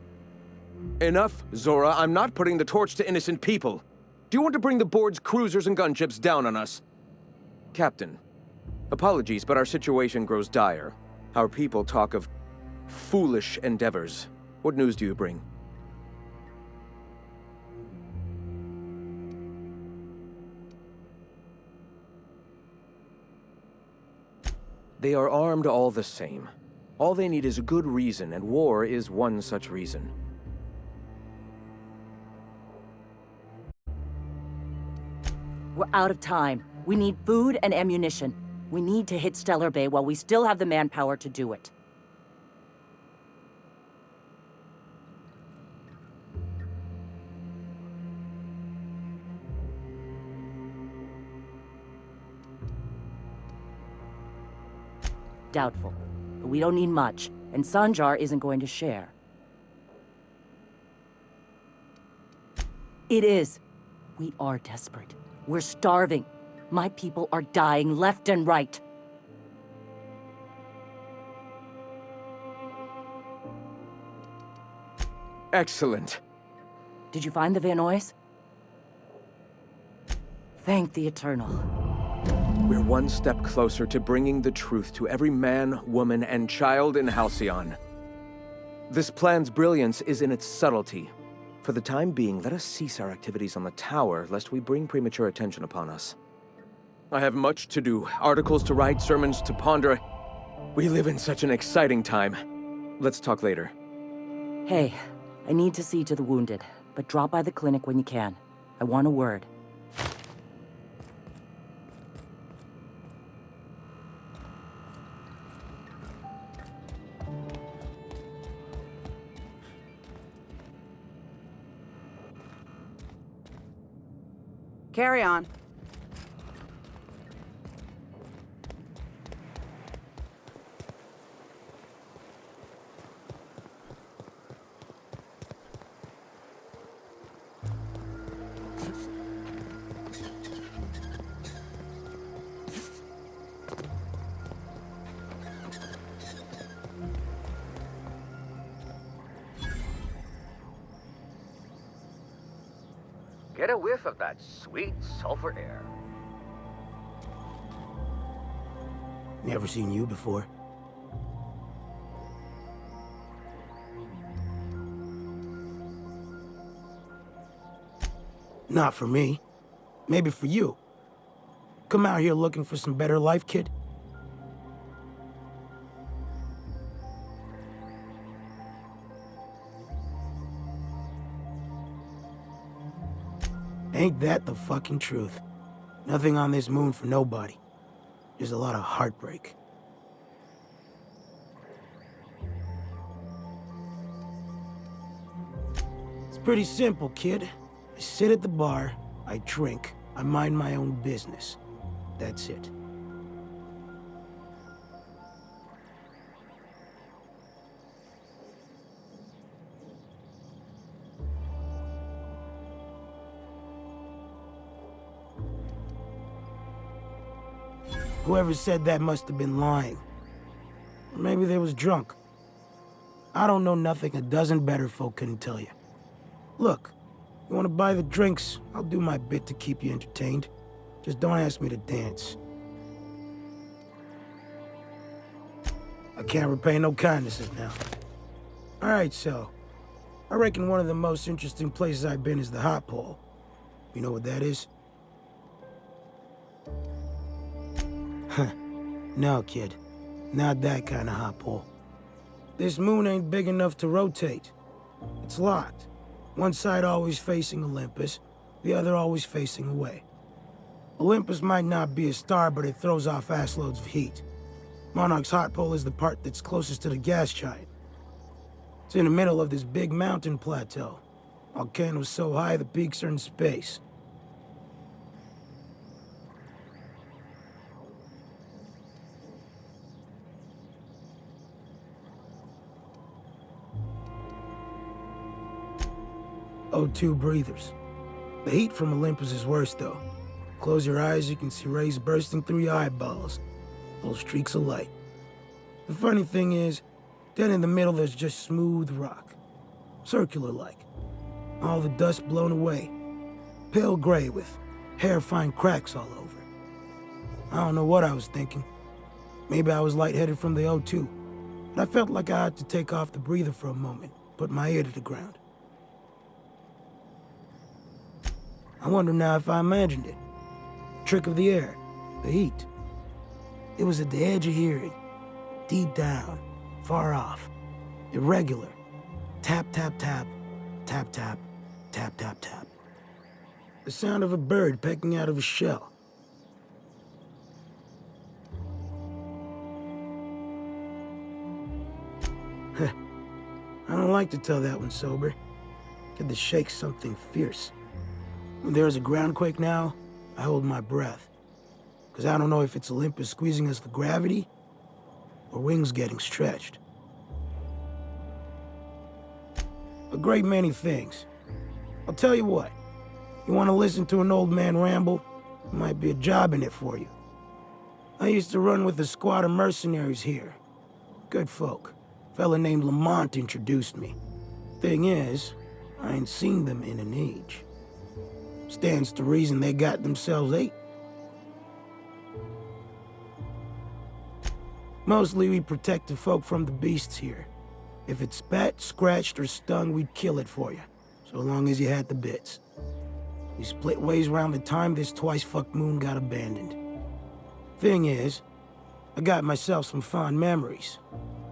S8: Enough, Zora. I'm not putting the torch to innocent people. Do you want to bring the board's cruisers and gunships down on us? Captain, apologies, but our situation grows dire. Our people talk of foolish endeavors. What news do you bring? They are armed all the same. All they need is a good reason, and war is one such reason.
S9: We're out of time. We need food and ammunition. We need to hit Stellar Bay while we still have the manpower to do it. Doubtful. But we don't need much, and Sanjar isn't going to share. It is. We are desperate. We're starving. My people are dying left and right.
S8: Excellent.
S9: Did you find the Vanois? Thank the Eternal.
S8: We're one step closer to bringing the truth to every man, woman, and child in Halcyon. This plan's brilliance is in its subtlety. For the time being, let us cease our activities on the tower, lest we bring premature attention upon us. I have much to do, articles to write, sermons to ponder. We live in such an exciting time. Let's talk later.
S9: Hey, I need to see to the wounded, but drop by the clinic when you can. I want a word.
S16: Carry on.
S10: Get a whiff of that sweet sulfur air.
S17: Never seen you before. Not for me. Maybe for you. Come out here looking for some better life, kid? Ain't that the fucking truth? Nothing on this moon for nobody. There's a lot of heartbreak. It's pretty simple, kid. I sit at the bar, I drink, I mind my own business. That's it. Whoever said that must have been lying. Or maybe they was drunk. I don't know nothing a dozen better folk couldn't tell you. Look, you want to buy the drinks, I'll do my bit to keep you entertained. Just don't ask me to dance. I can't repay no kindnesses now. Alright, so, I reckon one of the most interesting places I've been is the Hot Pole. You know what that is? No, kid. Not that kind of hot pole. This moon ain't big enough to rotate. It's locked. One side always facing Olympus, the other always facing away. Olympus might not be a star, but it throws off assloads of heat. Monarch's hot pole is the part that's closest to the gas giant. It's in the middle of this big mountain plateau. Volcano's so high the peaks are in space. O2 breathers. The heat from Olympus is worse, though. Close your eyes, you can see rays bursting through your eyeballs. Little streaks of light. The funny thing is, dead in the middle there's just smooth rock. Circular-like. All the dust blown away. Pale gray with hair-fine cracks all over. I don't know what I was thinking. Maybe I was lightheaded from the O2. But I felt like I had to take off the breather for a moment, put my ear to the ground. I wonder now if I imagined it. Trick of the air, the heat. It was at the edge of hearing, deep down, far off, irregular. Tap, tap, tap, tap, tap, tap, tap, tap. The sound of a bird pecking out of a shell. I don't like to tell that one sober. Get the shake something fierce. When there's a groundquake now, I hold my breath. Because I don't know if it's Olympus squeezing us with gravity, or wings getting stretched. A great many things. I'll tell you what, you want to listen to an old man ramble? There might be a job in it for you. I used to run with a squad of mercenaries here. Good folk. A fella named Lamont introduced me. Thing is, I ain't seen them in an age. Stands to reason they got themselves ate. Mostly we protect the folk from the beasts here. If it spat, scratched, or stung, we'd kill it for you, so long as you had the bits. We split ways around the time this twice-fucked moon got abandoned. Thing is, I got myself some fond memories.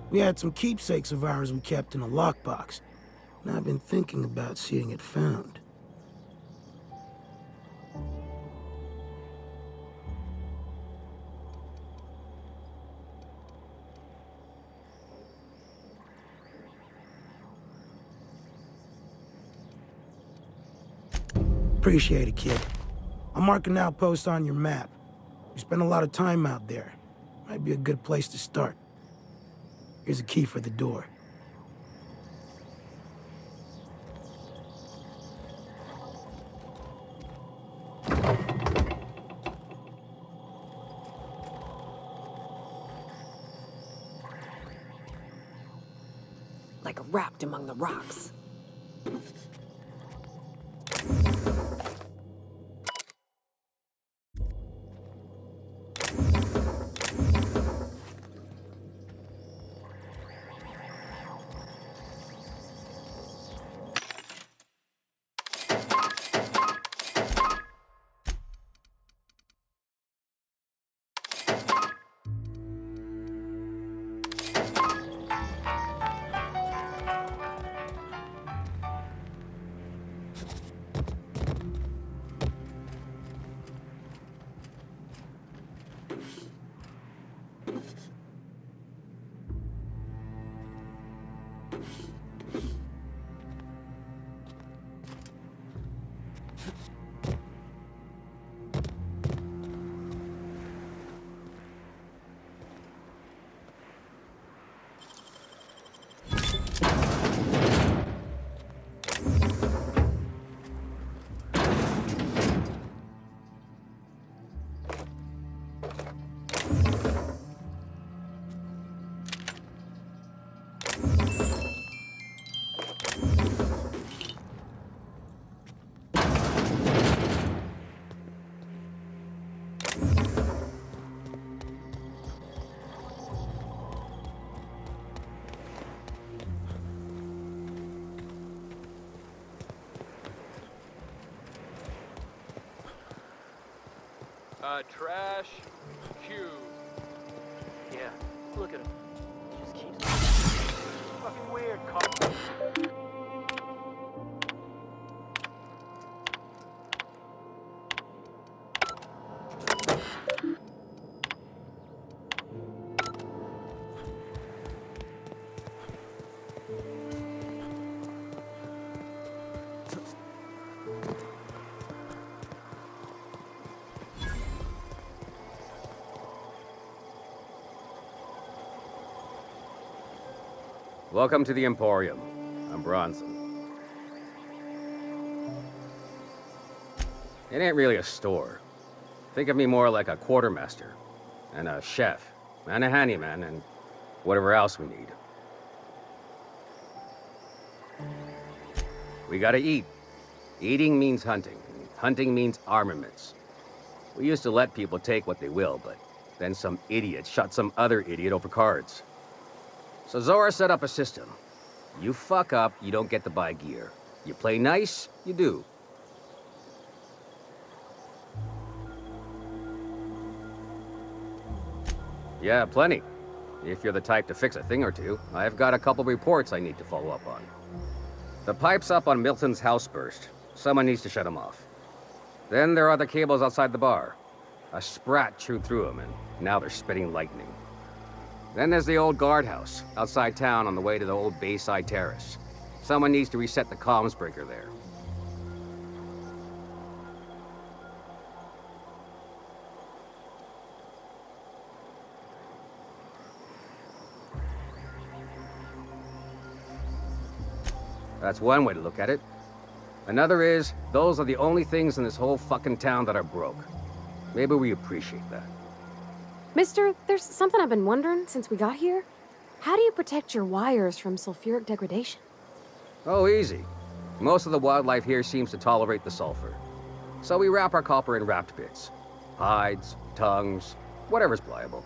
S17: We had some keepsakes of ours we kept in a lockbox, and I've been thinking about seeing it found. Appreciate it, kid. I'll mark an outpost on your map. We spent a lot of time out there. Might be a good place to start. Here's a key for the door.
S1: Like wrapped among the rocks.
S18: Trash, Q.
S19: Yeah, look at him. Just keeps... Fucking weird, Carl.
S20: Welcome to the Emporium. I'm Bronson. It ain't really a store. Think of me more like a quartermaster, and a chef, and a handyman, and whatever else we need. We gotta eat. Eating means hunting, and hunting means armaments. We used to let people take what they will, but then some idiot shot some other idiot over cards. So Zora set up a system. You fuck up, you don't get to buy gear. You play nice, you do. Yeah, plenty. If you're the type to fix a thing or two, I've got a couple reports I need to follow up on. The pipes up on Milton's house burst. Someone needs to shut them off. Then there are the cables outside the bar. A sprat chewed through them, and now they're spitting lightning. Then there's the old guardhouse, outside town on the way to the old Bayside Terrace. Someone needs to reset the comms breaker there. That's one way to look at it. Another is, those are the only things in this whole fucking town that are broke. Maybe we appreciate that.
S2: Mister, there's something I've been wondering since we got here. How do you protect your wires from sulfuric degradation?
S20: Oh, easy. Most of the wildlife here seems to tolerate the sulfur. So we wrap our copper in wrapped bits. Hides, tongues, whatever's pliable.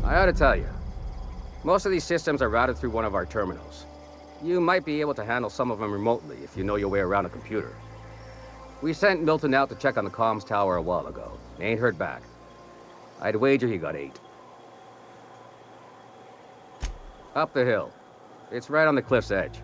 S20: I ought to tell you, most of these systems are routed through one of our terminals. You might be able to handle some of them remotely if you know your way around a computer. We sent Milton out to check on the comms tower a while ago. Ain't heard back. I'd wager he got 8. Up the hill. It's right on the cliff's edge.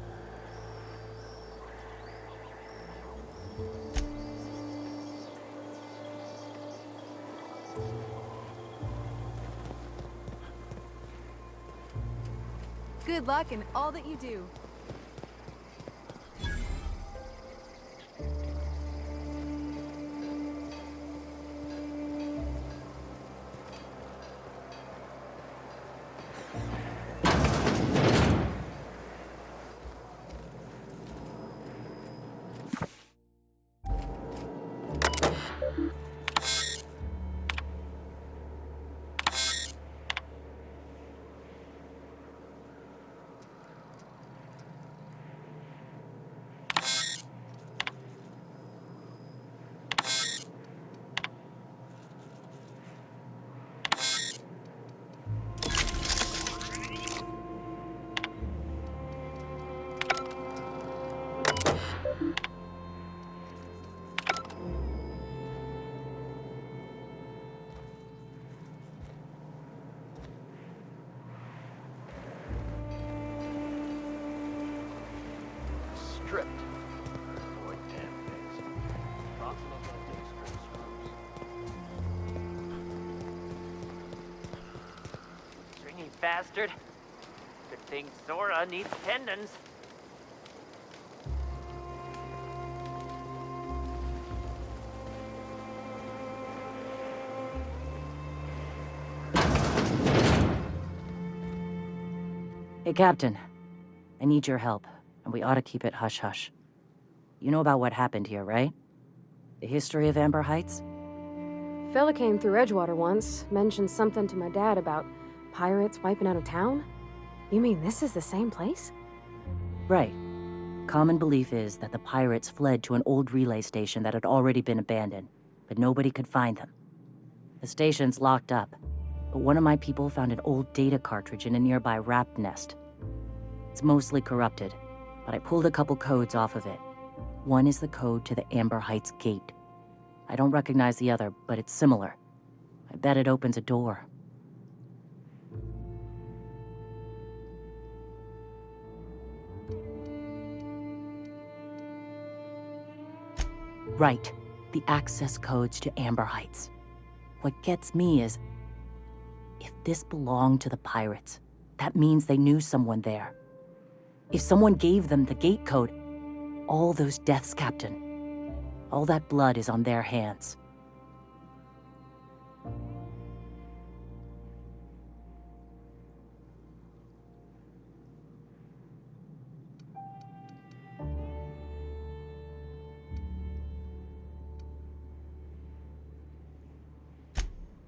S6: Good luck in all that you do.
S19: Stripped. Boy, damn things. Bronson ain't gonna take strip screws. Stringy bastard. Good thing Zora needs tendons.
S9: Hey, Captain. I need your help, and we ought to keep it hush-hush. You know about what happened here, right? The history of Amber Heights?
S2: Fella came through Edgewater once, mentioned something to my dad about pirates wiping out a town. You mean this is the same place?
S9: Right. Common belief is that the pirates fled to an old relay station that had already been abandoned, but nobody could find them. The station's locked up, but one of my people found an old data cartridge in a nearby rap nest. It's mostly corrupted, but I pulled a couple codes off of it. One is the code to the Amber Heights gate. I don't recognize the other, but it's similar. I bet it opens a door. Right, the access codes to Amber Heights. What gets me is, if this belonged to the pirates, that means they knew someone there. If someone gave them the gate code, all those deaths, Captain, all that blood is on their hands.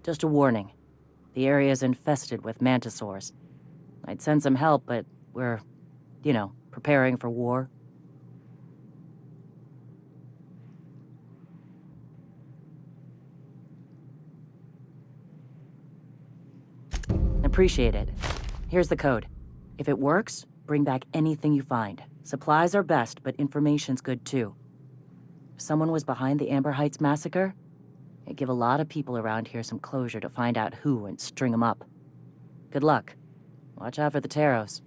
S9: Just a warning. The area is infested with mantisaurs. I'd send some help, but we're, preparing for war. Appreciate it. Here's the code. If it works, bring back anything you find. Supplies are best, but information's good too. If someone was behind the Amber Heights massacre, it'd give a lot of people around here some closure to find out who and string them up. Good luck. Watch out for the Taros.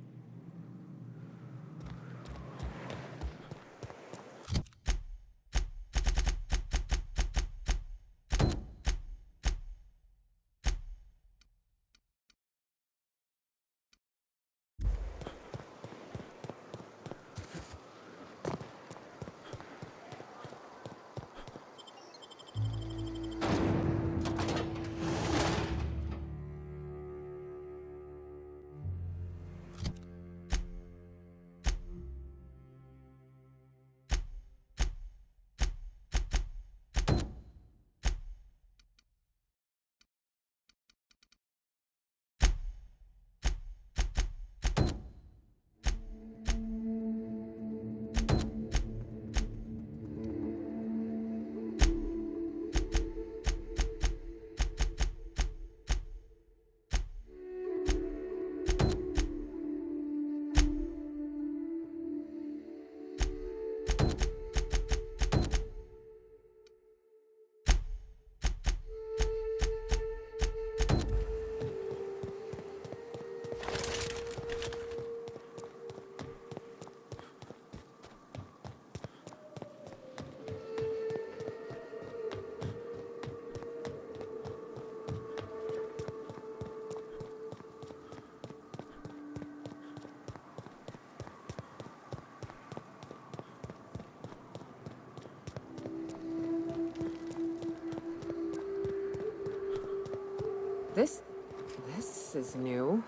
S1: This is new.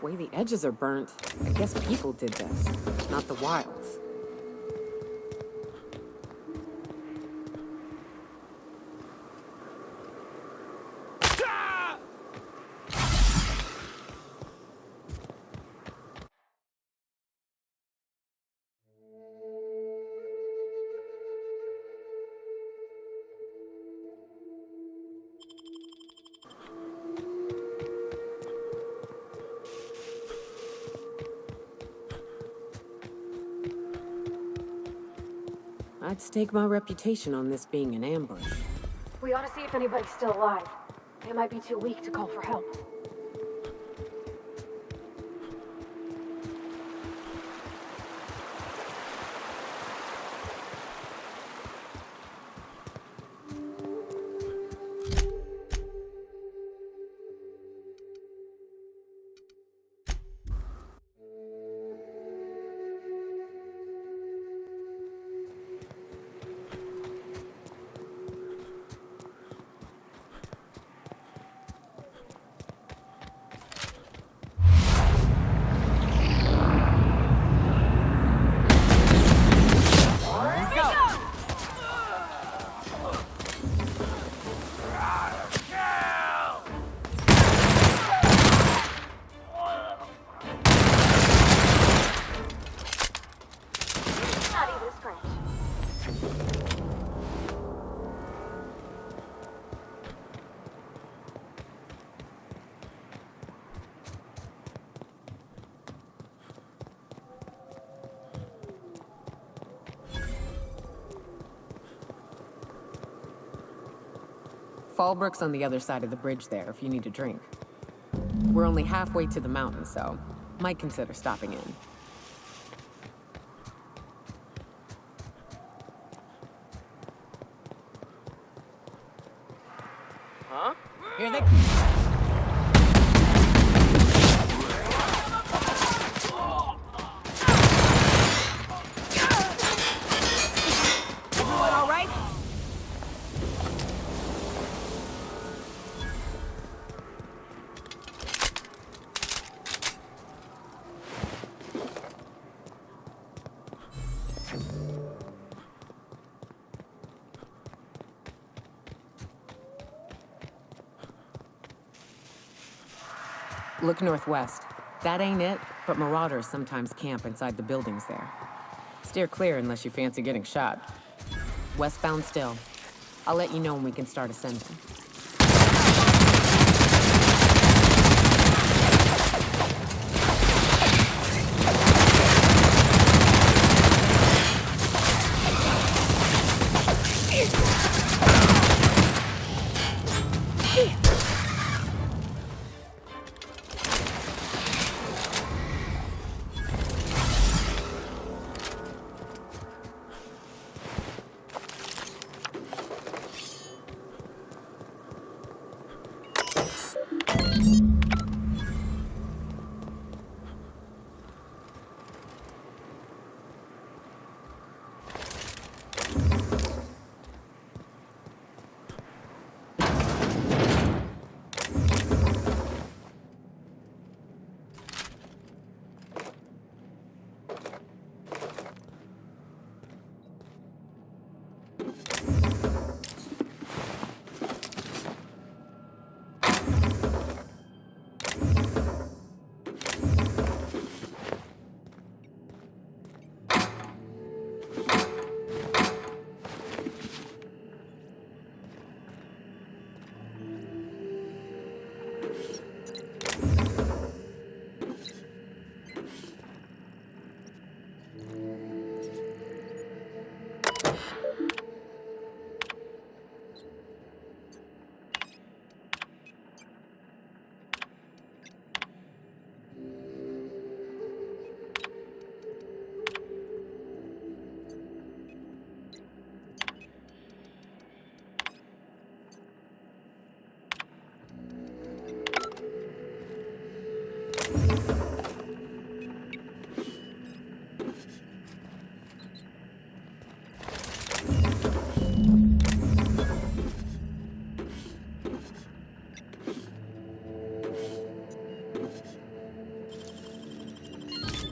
S1: Way the edges are burnt. I guess people did this, not the wilds. I'd stake my reputation on this being an ambush.
S2: We ought to see if anybody's still alive. They might be too weak to call for help.
S1: Fallbrook's on the other side of the bridge there if you need a drink. We're only halfway to the mountain, so might consider stopping in.
S14: Huh?
S1: Here they
S11: Everyone all right?
S1: Look northwest. That ain't it, but marauders sometimes camp inside the buildings there. Steer clear unless you fancy getting shot. Westbound still. I'll let you know when we can start ascending.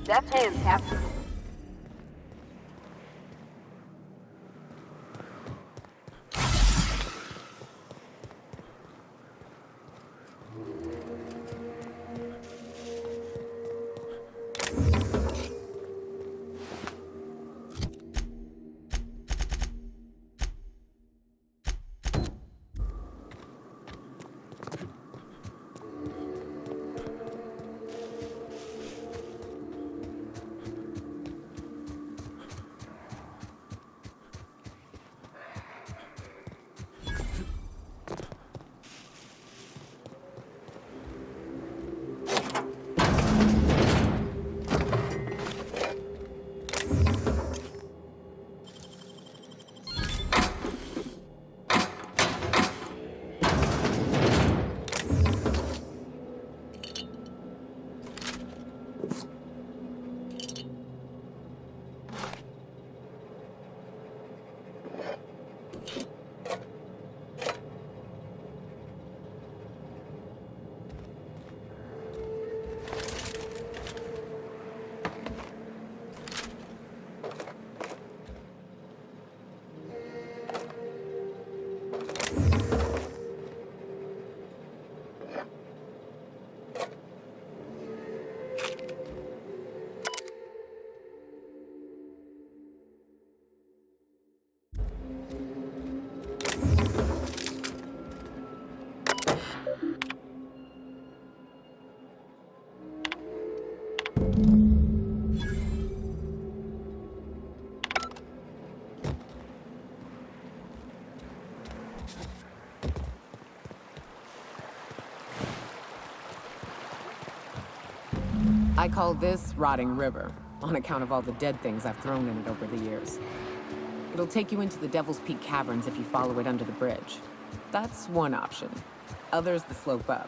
S2: Deft hands, Captain.
S1: I call this Rotting River, on account of all the dead things I've thrown in it over the years. It'll take you into the Devil's Peak Caverns if you follow it under the bridge. That's one option. Other's the slope up.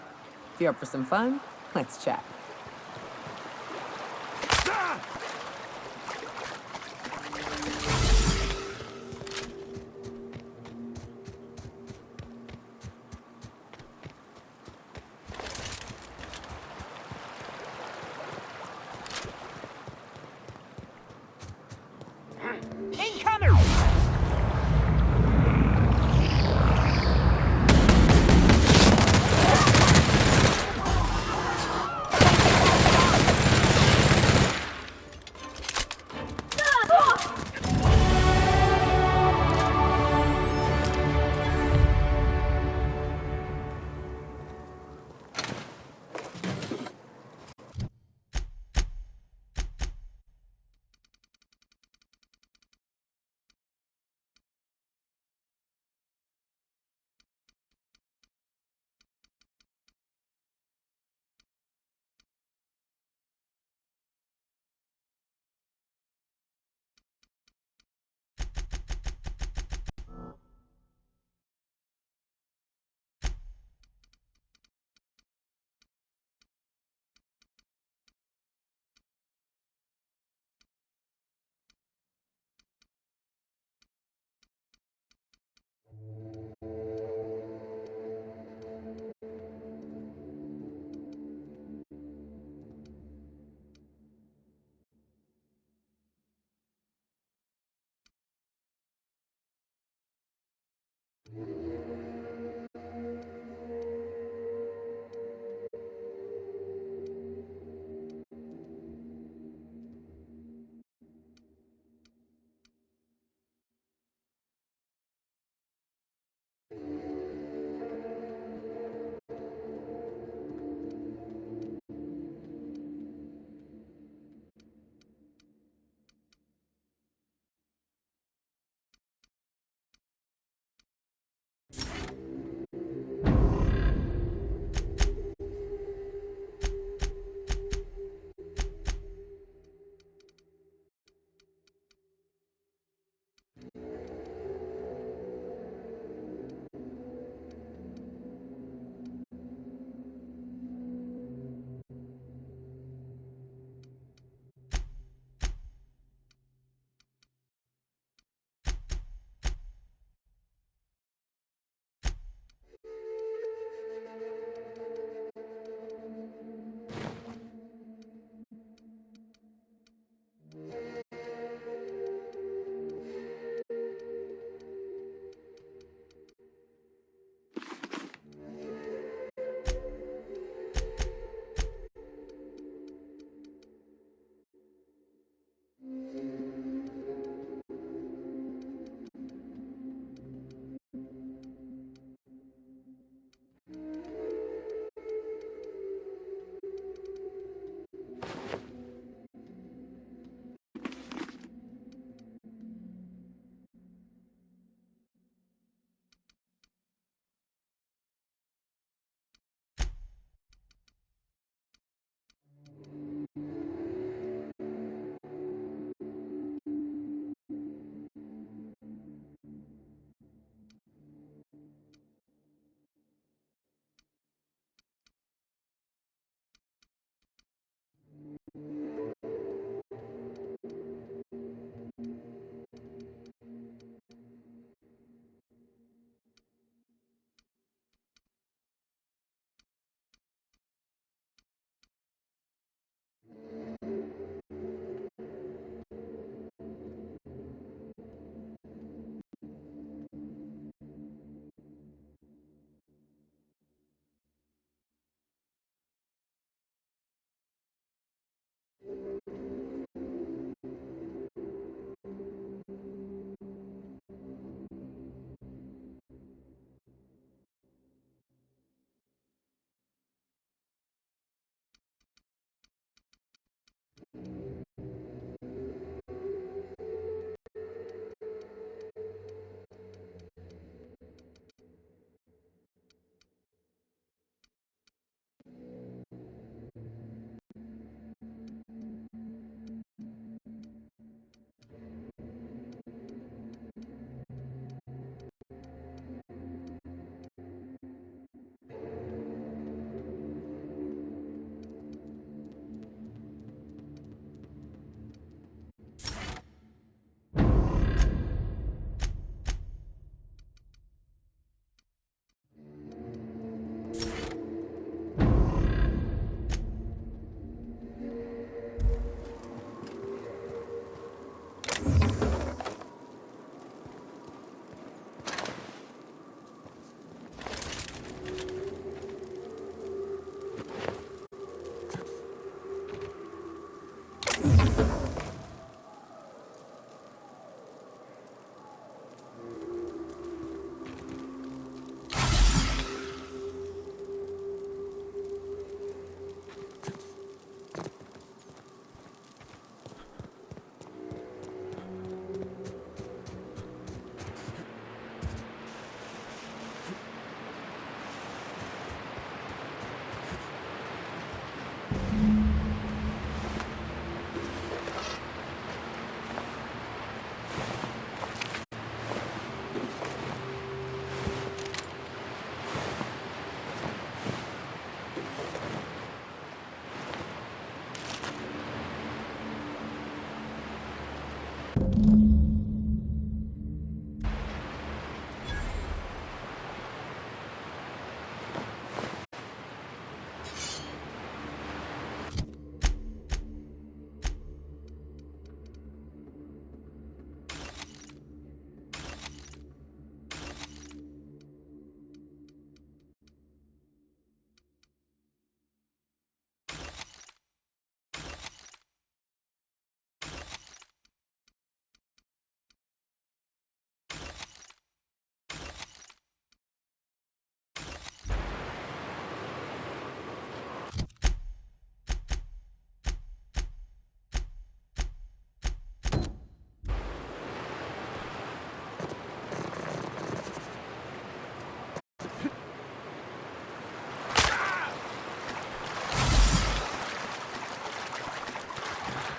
S1: If you're up for some fun, let's chat.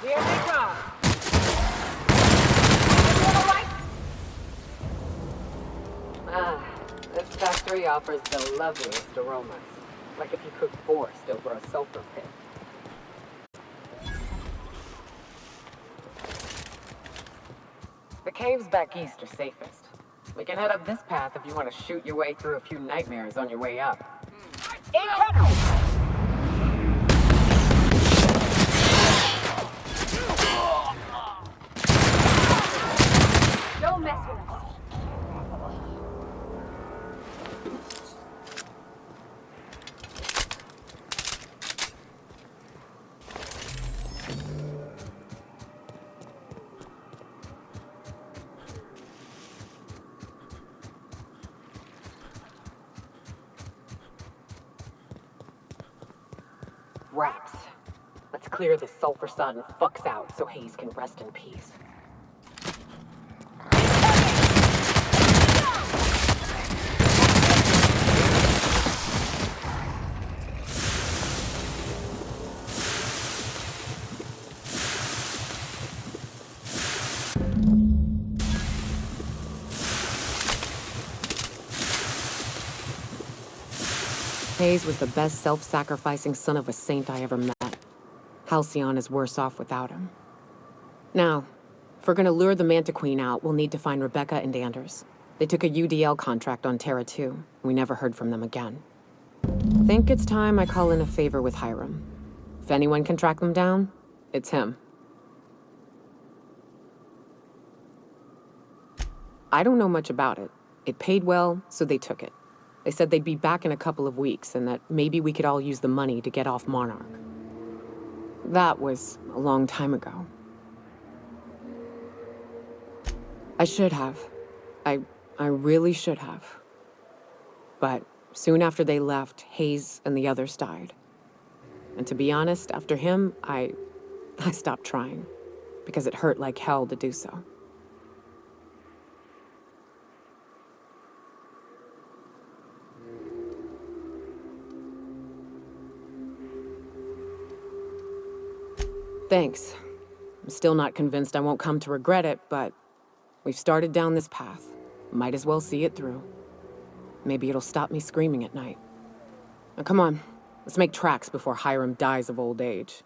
S1: Here they come. This factory offers the loveliest aromas. Like if you cooked forest over a sulfur pit. The caves back east are safest. We can head up this path if you want to shoot your way through a few nightmares on your way up.
S2: Don't mess with us.
S1: Rats. Let's clear the sulfur sun fucks out so Hayes can rest in peace. Hayes was the best self-sacrificing son of a saint I ever met. Halcyon is worse off without him. Now, if we're gonna lure the Manta Queen out, we'll need to find Rebecca and Anders. They took a UDL contract on Terra 2. We never heard from them again. Think it's time I call in a favor with Hiram. If anyone can track them down, it's him. I don't know much about it. It paid well, so they took it. They said they'd be back in a couple of weeks and that maybe we could all use the money to get off Monarch. That was a long time ago. I should have. I really should have. But soon after they left, Hayes and the others died. And to be honest, after him, I stopped trying. Because it hurt like hell to do so. Thanks. I'm still not convinced I won't come to regret it, but we've started down this path. Might as well see it through. Maybe it'll stop me screaming at night. Now come on, let's make tracks before Hiram dies of old age.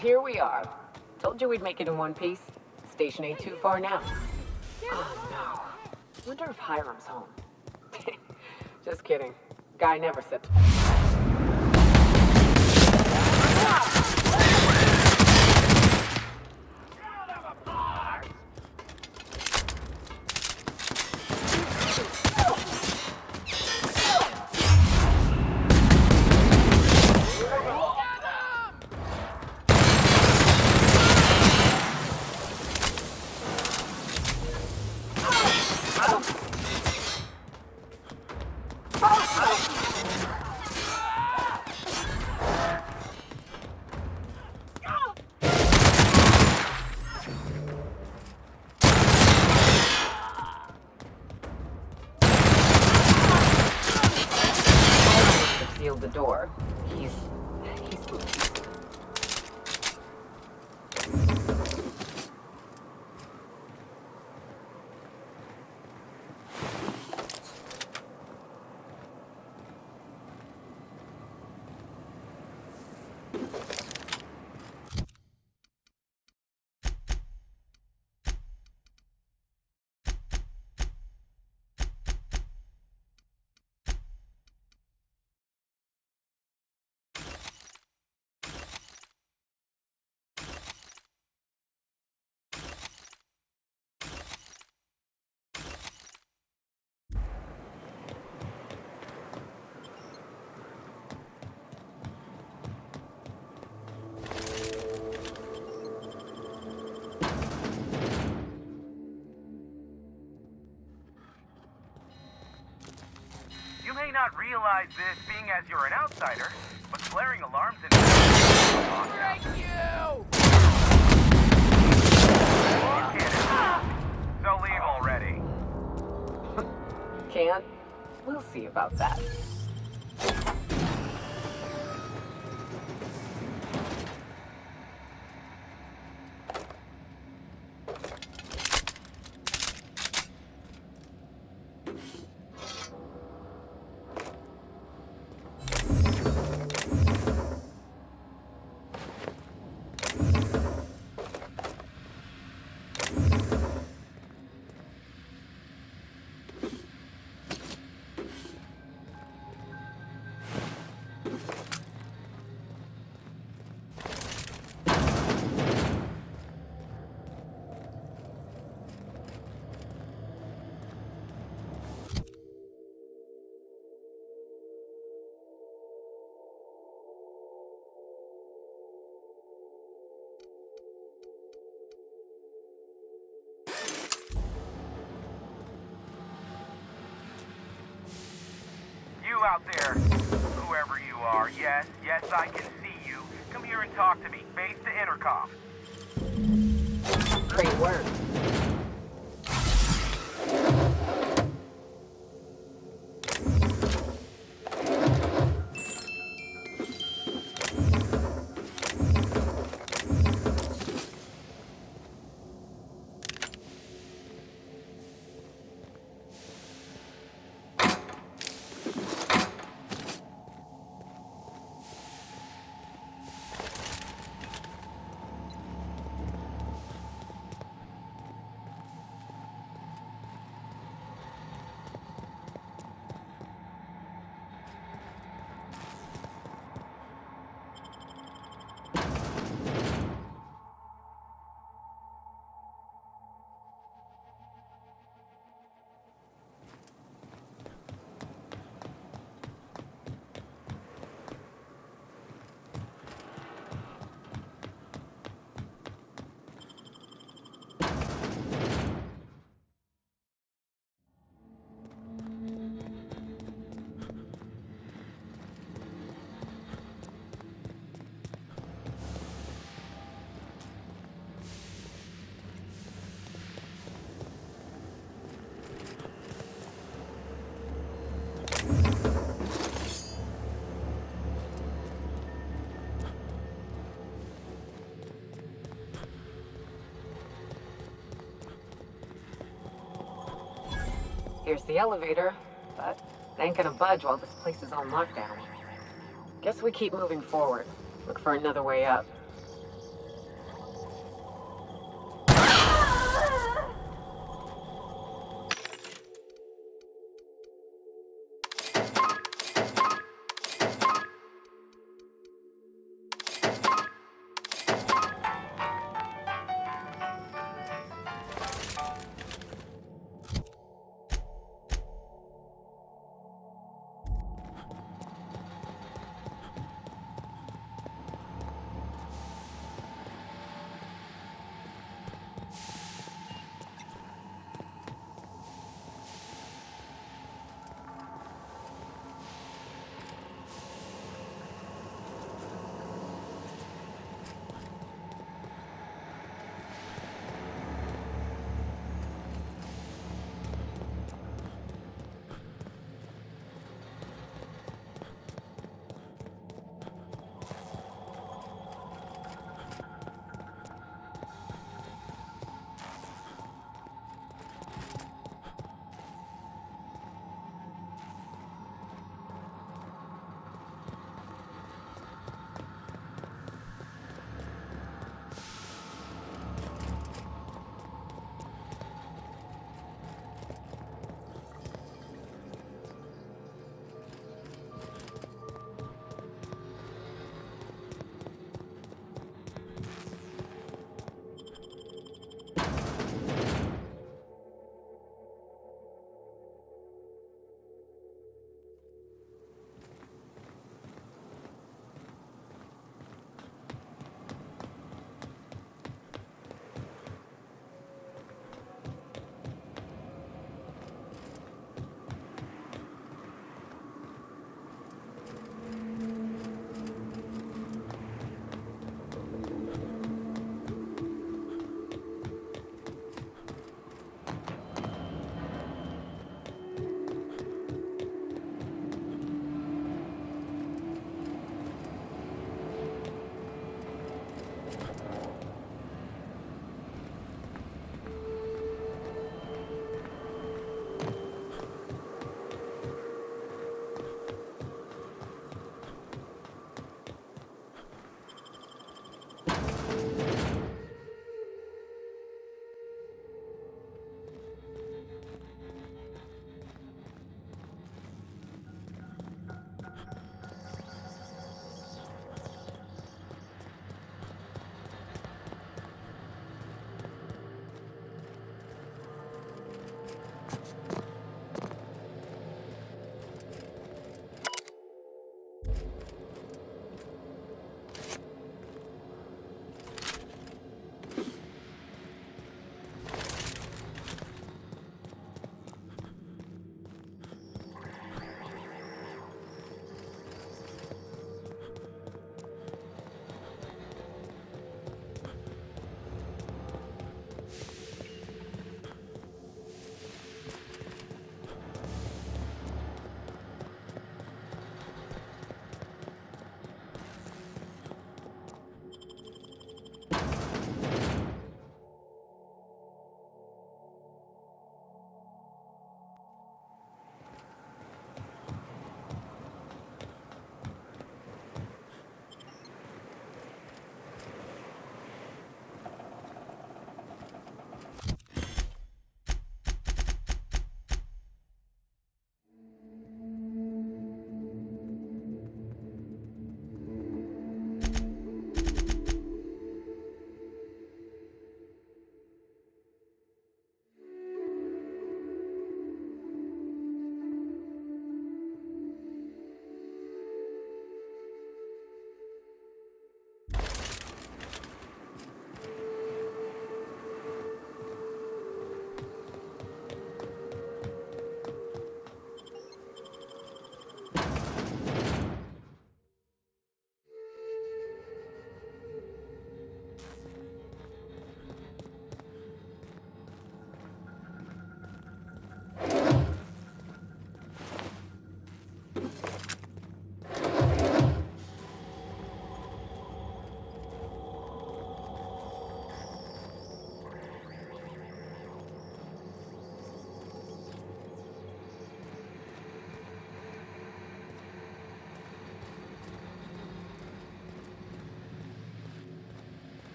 S1: here we are. Told you we'd make it in one piece. Station ain't too far now. Oh no. Wonder if Hiram's home. Just kidding. Guy never said. The door. He's
S21: You may not realize this being as you're an outsider, but flaring alarms in Thank you! So leave already.
S1: can't. We'll see about that.
S21: You out there, whoever you are, yes, I can see you. Come here and talk to me, face the intercom.
S1: Great work. Here's the elevator, but it ain't gonna budge while this place is on lockdown. Guess we keep moving forward. Look for another way up.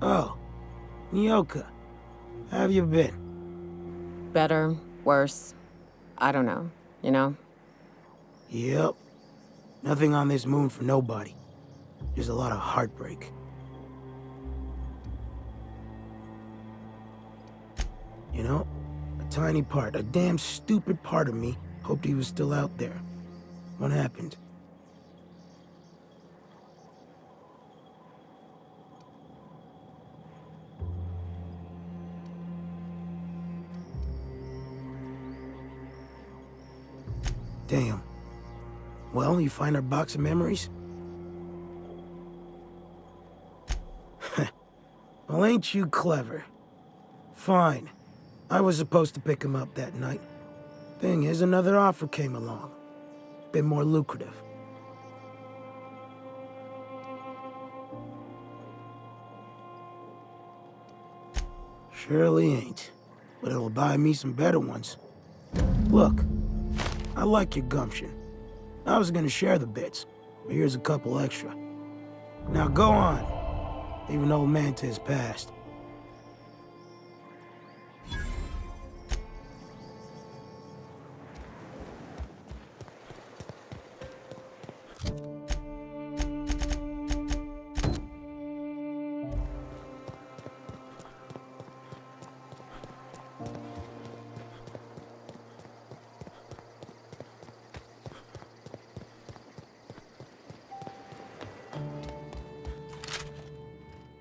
S17: Oh, Nyoka. How have you been?
S1: Better, worse. I don't know, you know?
S17: Yep. Nothing on this moon for nobody. Just a lot of heartbreak. You know, a tiny part, a damn stupid part of me hoped he was still out there. What happened? Damn. Well, you find our box of memories? Well, ain't you clever? Fine. I was supposed to pick him up that night. Thing is, another offer came along. Bit more lucrative. Surely ain't. But it'll buy me some better ones. Look, I like your gumption. I was gonna share the bits, but here's a couple extra. Now go on. Even old Mantis passed.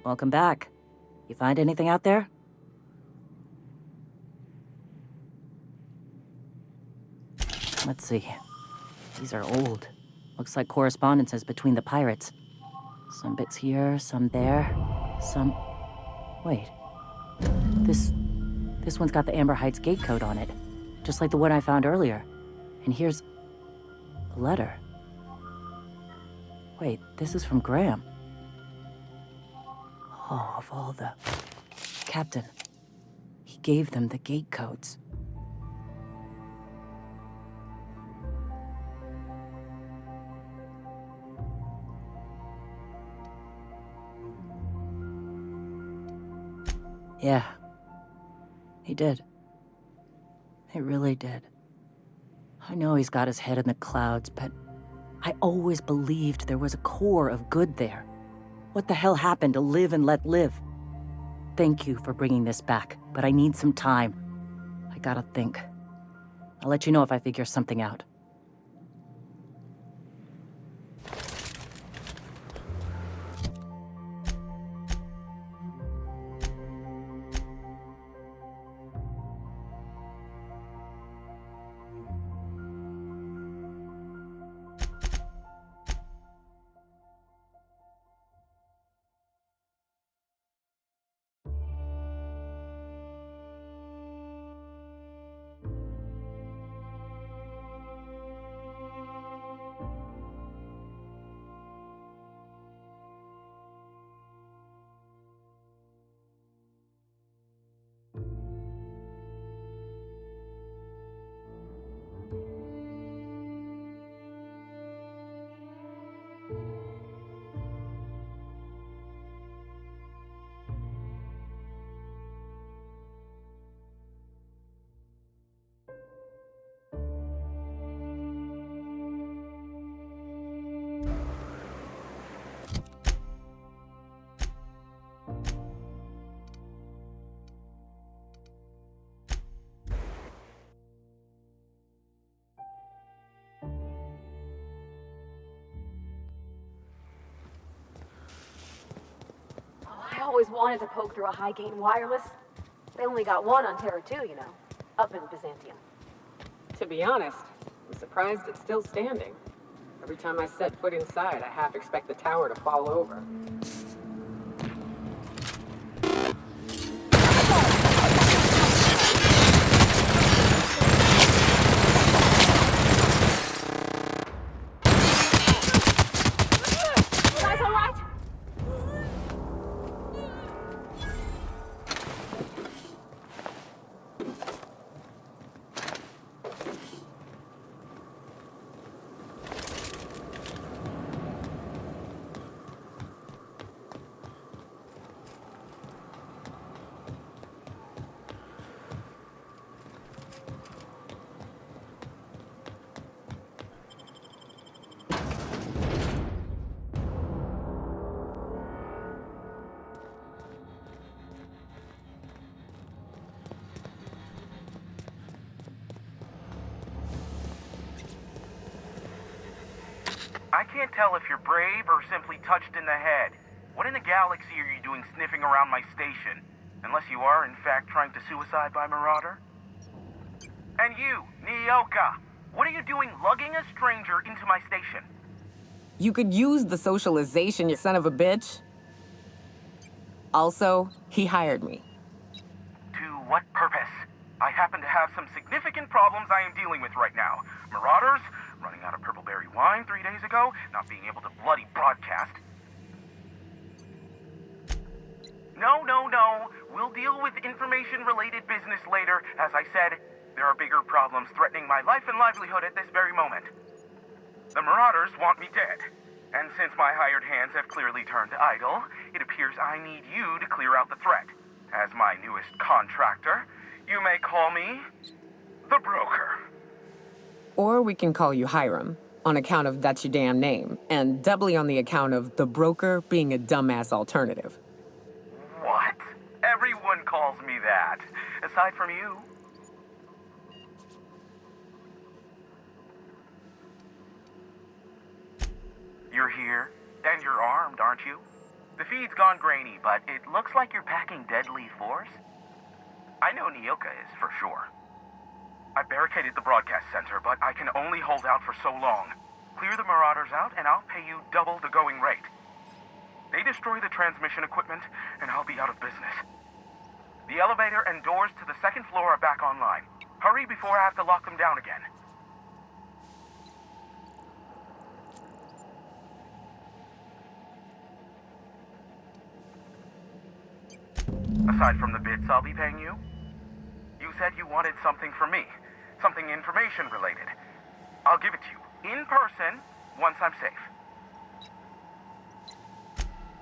S9: Welcome back. You find anything out there? Let's see. These are old. Looks like correspondences between the pirates. Some bits here, some there, some... Wait. This one's got the Amber Heights gate code on it. Just like the one I found earlier. And here's... a letter. Wait, this is from Graham. Oh, of all the... Captain. He gave them the gate codes. Yeah. He did. He really did. I know he's got his head in the clouds, but I always believed there was a core of good there. What the hell happened to live and let live? Thank you for bringing this back, but I need some time. I gotta think. I'll let you know if I figure something out.
S2: I always wanted to poke through a high-gain wireless. They only got one on Terra 2, you know, up in Byzantium.
S1: To be honest, I'm surprised it's still standing. Every time I set foot inside, I half expect the tower to fall over.
S21: can't tell if you're brave or simply touched in the head. What in the galaxy are you doing sniffing around my station? Unless you are, in fact, trying to suicide by Marauder? And you, Nyoka, what are you doing lugging a stranger into my station?
S1: You could use the socialization, you son of a bitch. Also, he hired me.
S21: To what purpose? I happen to have some significant problems I am dealing with right now. Marauders, running out of purple berry wine 3 days ago, not being able to bloody broadcast. No. We'll deal with information-related business later. As I said, there are bigger problems threatening my life and livelihood at this very moment. The Marauders want me dead. And since my hired hands have clearly turned idle, it appears I need you to clear out the threat. As my newest contractor, you may call me the Broker.
S1: Or we can call you Hiram, on account of that's your damn name, and doubly on the account of the Broker being a dumbass alternative.
S21: What? Everyone calls me that, aside from you. You're here, and you're armed, aren't you? The feed's gone grainy, but it looks like you're packing deadly force. I know Nyoka is, for sure. I barricaded the broadcast center, but I can only hold out for so long. Clear the Marauders out, and I'll pay you double the going rate. They destroy the transmission equipment, and I'll be out of business. The elevator and doors to the second floor are back online. Hurry before I have to lock them down again. Aside from the bits I'll be paying you, you said you wanted something from me. Something information-related. I'll give it to you, in person, once I'm safe.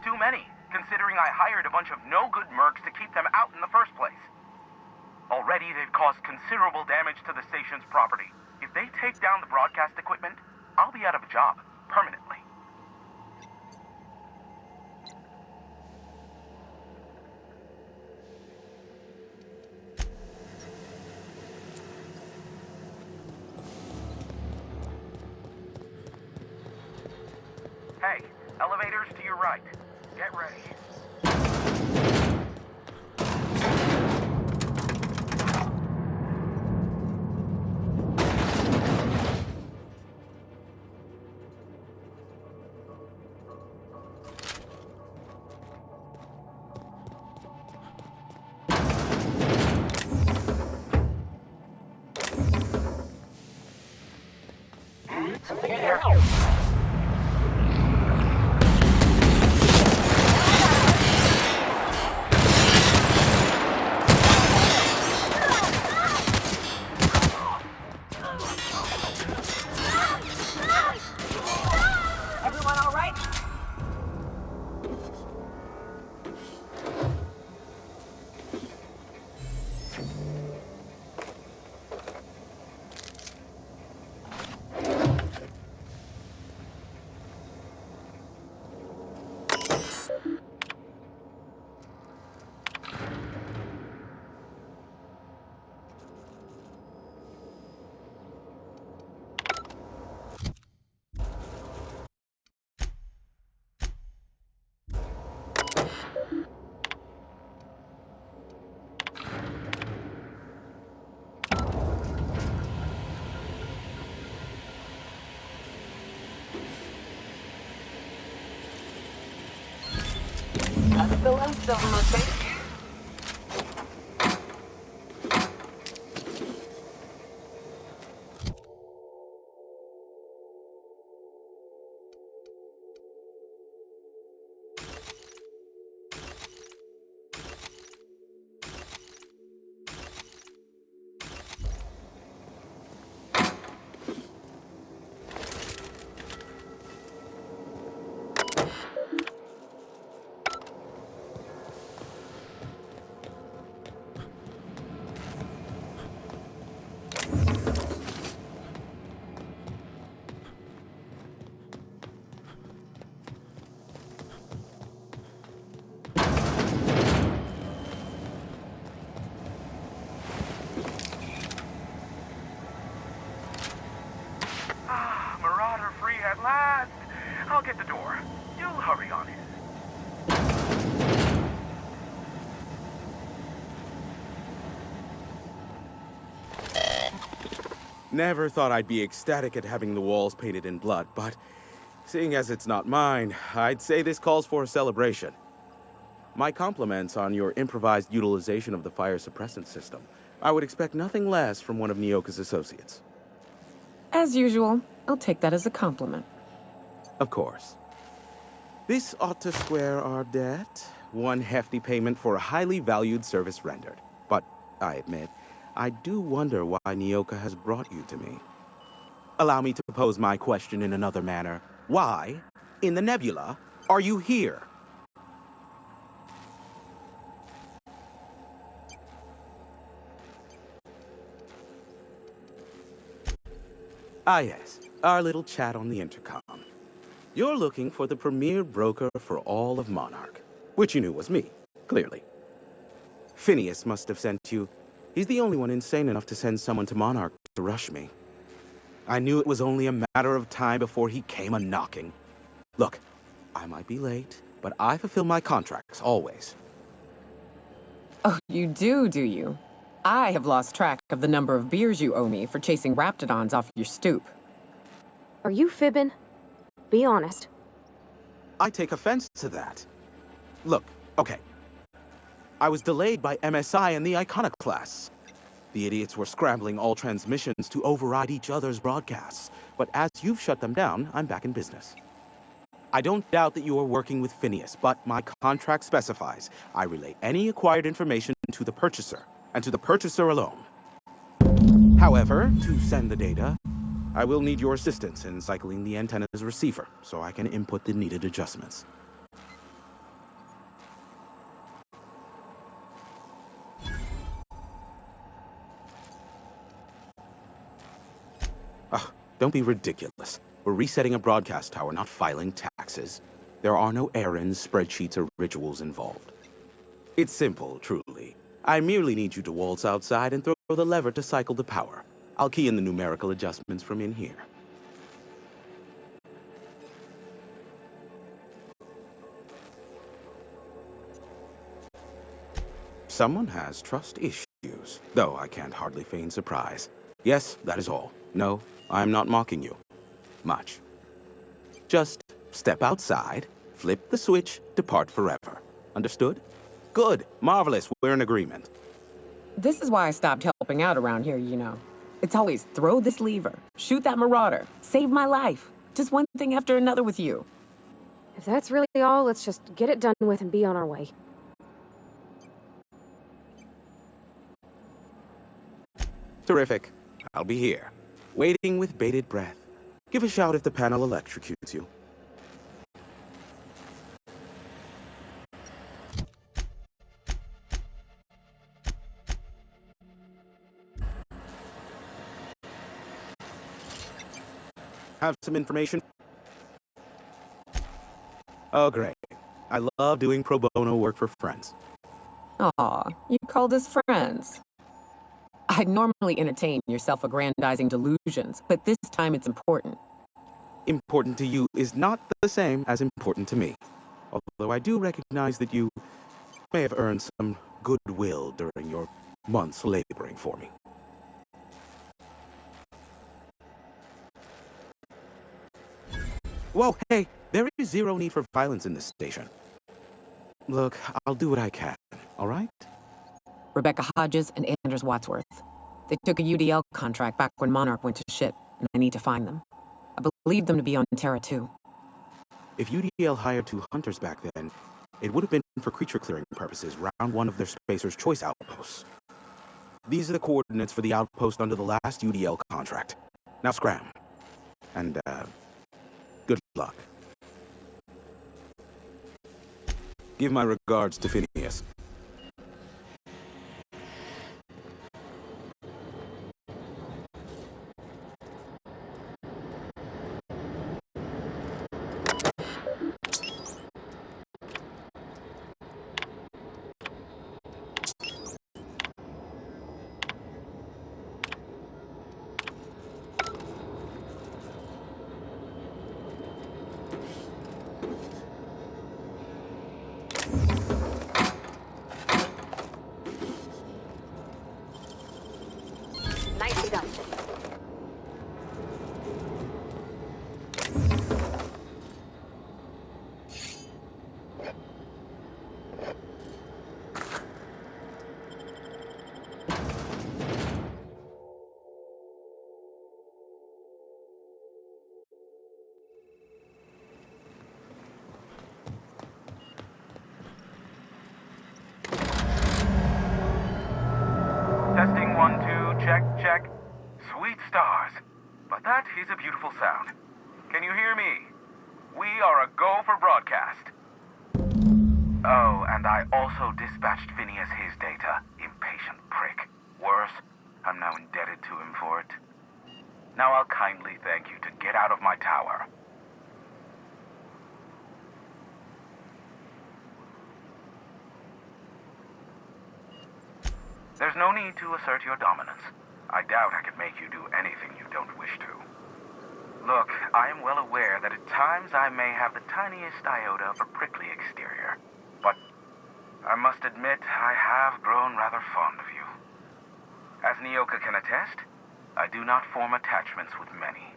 S21: Too many, considering I hired a bunch of no-good mercs to keep them out in the first place. Already, they've caused considerable damage to the station's property. If they take down the broadcast equipment, I'll be out of a job, permanently. Hey, elevators to your right. Get ready. Something in here.
S2: Everyone all right? That's the last of them, I think.
S5: Never thought I'd be ecstatic at having the walls painted in blood, but seeing as it's not mine, I'd say this calls for a celebration. My compliments on your improvised utilization of the fire suppressant system. I would expect nothing less from one of Nyoka's associates.
S1: As usual, I'll take that as a compliment.
S5: Of course. This ought to square our debt. One hefty payment for a highly valued service rendered. But, I admit, I do wonder why Nyoka has brought you to me. Allow me to pose my question in another manner. Why, in the nebula, are you here? Ah yes, our little chat on the intercom. You're looking for the premier broker for all of Monarch, which you knew was me, clearly. Phineas must have sent you. He's the only one insane enough to send someone to Monarch to rush me. I knew it was only a matter of time before he came a-knocking. Look, I might be late, but I fulfill my contracts, always.
S1: Oh, you do you? I have lost track of the number of beers you owe me for chasing Raptidons off your stoop.
S2: Are you fibbing? Be honest.
S5: I take offense to that. Look, okay. I was delayed by MSI and the Iconoclasts. The idiots were scrambling all transmissions to override each other's broadcasts. But as you've shut them down, I'm back in business. I don't doubt that you are working with Phineas, but my contract specifies I relay any acquired information to the purchaser, and to the purchaser alone. However, to send the data, I will need your assistance in cycling the antenna's receiver, so I can input the needed adjustments. Ugh, don't be ridiculous. We're resetting a broadcast tower, not filing taxes. There are no errands, spreadsheets, or rituals involved. It's simple, truly. I merely need you to waltz outside and throw the lever to cycle the power. I'll key in the numerical adjustments from in here. Someone has trust issues, though I can't hardly feign surprise. Yes, that is all. No, I'm not mocking you. Much. Just step outside, flip the switch, depart forever. Understood? Good. Marvelous. We're in agreement.
S1: This is why I stopped helping out around here, you know. It's always throw this lever, shoot that marauder, save my life. Just one thing after another with you.
S2: If that's really all, let's just get it done with and be on our way.
S5: Terrific. I'll be here, waiting with bated breath. Give a shout if the panel electrocutes you. Have some information? Oh, great. I love doing pro bono work for friends.
S1: Aw, you called us friends. I'd normally entertain your self-aggrandizing delusions, but this time it's important.
S5: Important to you is not the same as important to me. Although I do recognize that you may have earned some goodwill during your months laboring for me. Whoa, hey, there is zero need for violence in this station. Look, I'll do what I can, all right?
S1: Rebecca Hodges and Anders Wadsworth. They took a UDL contract back when Monarch went to shit, and I need to find them. I believe them to be on Terra 2.
S5: If UDL hired 2 hunters back then, it would have been for creature clearing purposes, round 1 of their Spacer's Choice outposts. These are the coordinates for the outpost under the last UDL contract. Now scram. And, good luck. Give my regards to Phineas.
S21: check, check. Sweet stars. But that is a beautiful sound. Can you hear me? We are a go for broadcast. Oh, and I also dispatched Phineas his data. Impatient prick. Worse, I'm now indebted to him for it. Now I'll kindly thank you to get out of my tower. There's no need to assert your dominance. I doubt I could make you do anything you don't wish to. Look, I am well aware that at times I may have the tiniest iota of a prickly exterior. But I must admit I have grown rather fond of you. As Nyoka can attest, I do not form attachments with many.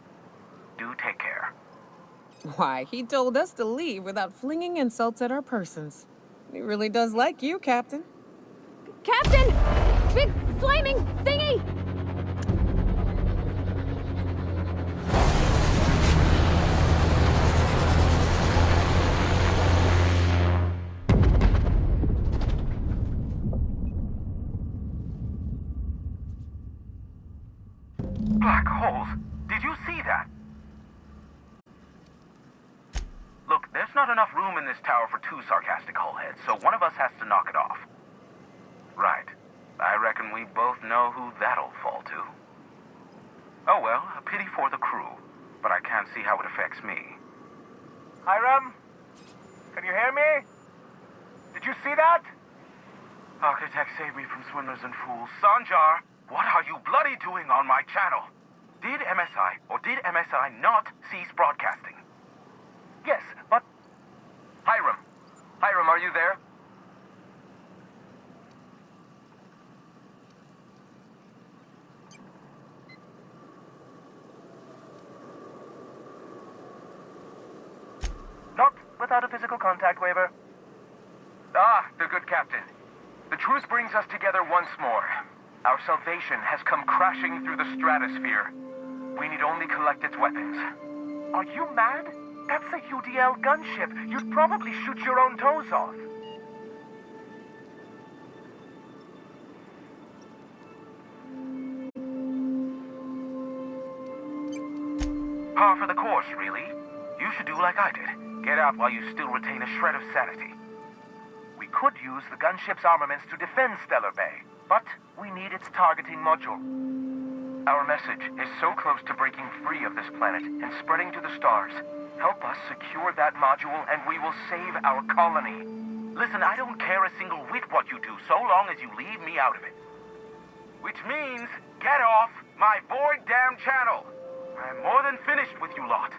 S21: Do take care.
S1: Why, he told us to leave without flinging insults at our persons. He really does like you, Captain.
S2: Captain! Big flaming thingy!
S21: Black holes! Did you see that? Look, there's not enough room in this tower for two sarcastic hullheads, so one of us has to knock it off. Right. I reckon we both know who that'll fall to. Oh well, a pity for the crew, but I can't see how it affects me.
S4: Hiram? Can you hear me? Did you see that?
S21: Architect, save me from swindlers and fools. Sanjar, what are you bloody doing on my channel? Did MSI or did MSI not cease broadcasting?
S4: Yes, but...
S22: Hiram! Hiram, are you there?
S4: Not without a physical contact waiver.
S22: Ah, the good captain. The truth brings us together once more. Our salvation has come crashing through the stratosphere. We need only collect its weapons.
S4: Are you mad? That's a UDL gunship. You'd probably shoot your own toes off.
S21: Par for the course, really. You should do like I did. Get out while you still retain a shred of sanity.
S4: We could use the gunship's armaments to defend Stellar Bay, but we need its targeting module.
S22: Our message is so close to breaking free of this planet and spreading to the stars. Help us secure that module and we will save our colony.
S21: Listen, I don't care a single whit what you do, so long as you leave me out of it. Which means, get off my void damn channel. I'm more than finished with you lot.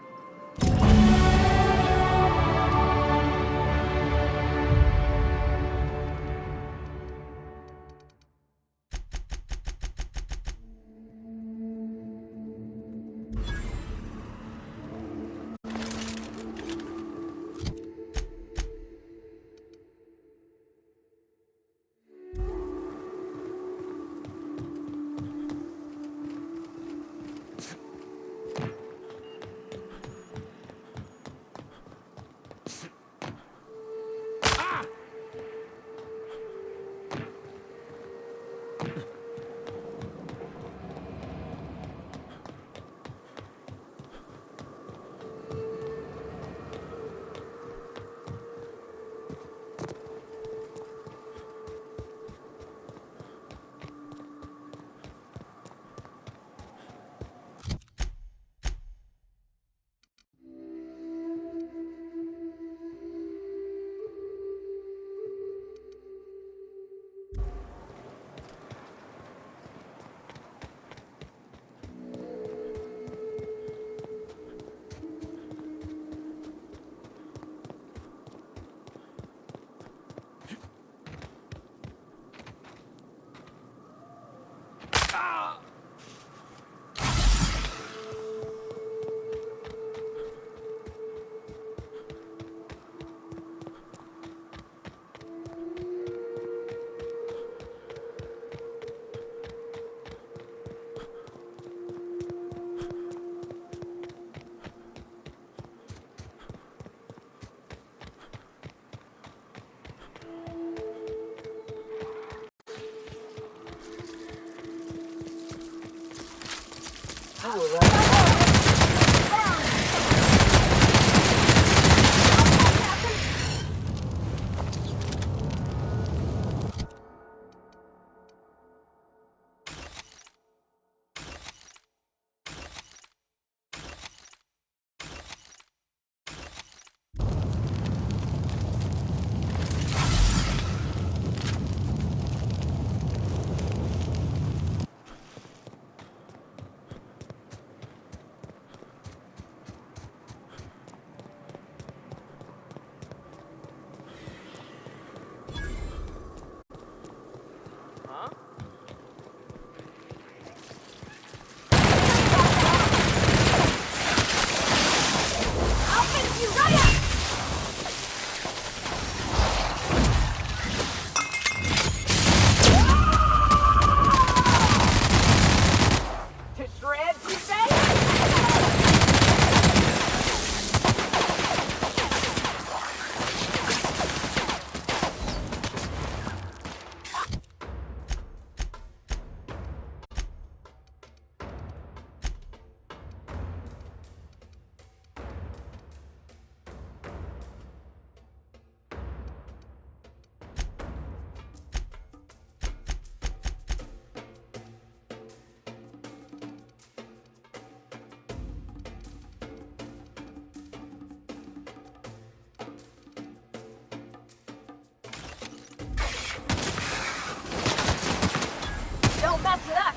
S2: Don't mess it up!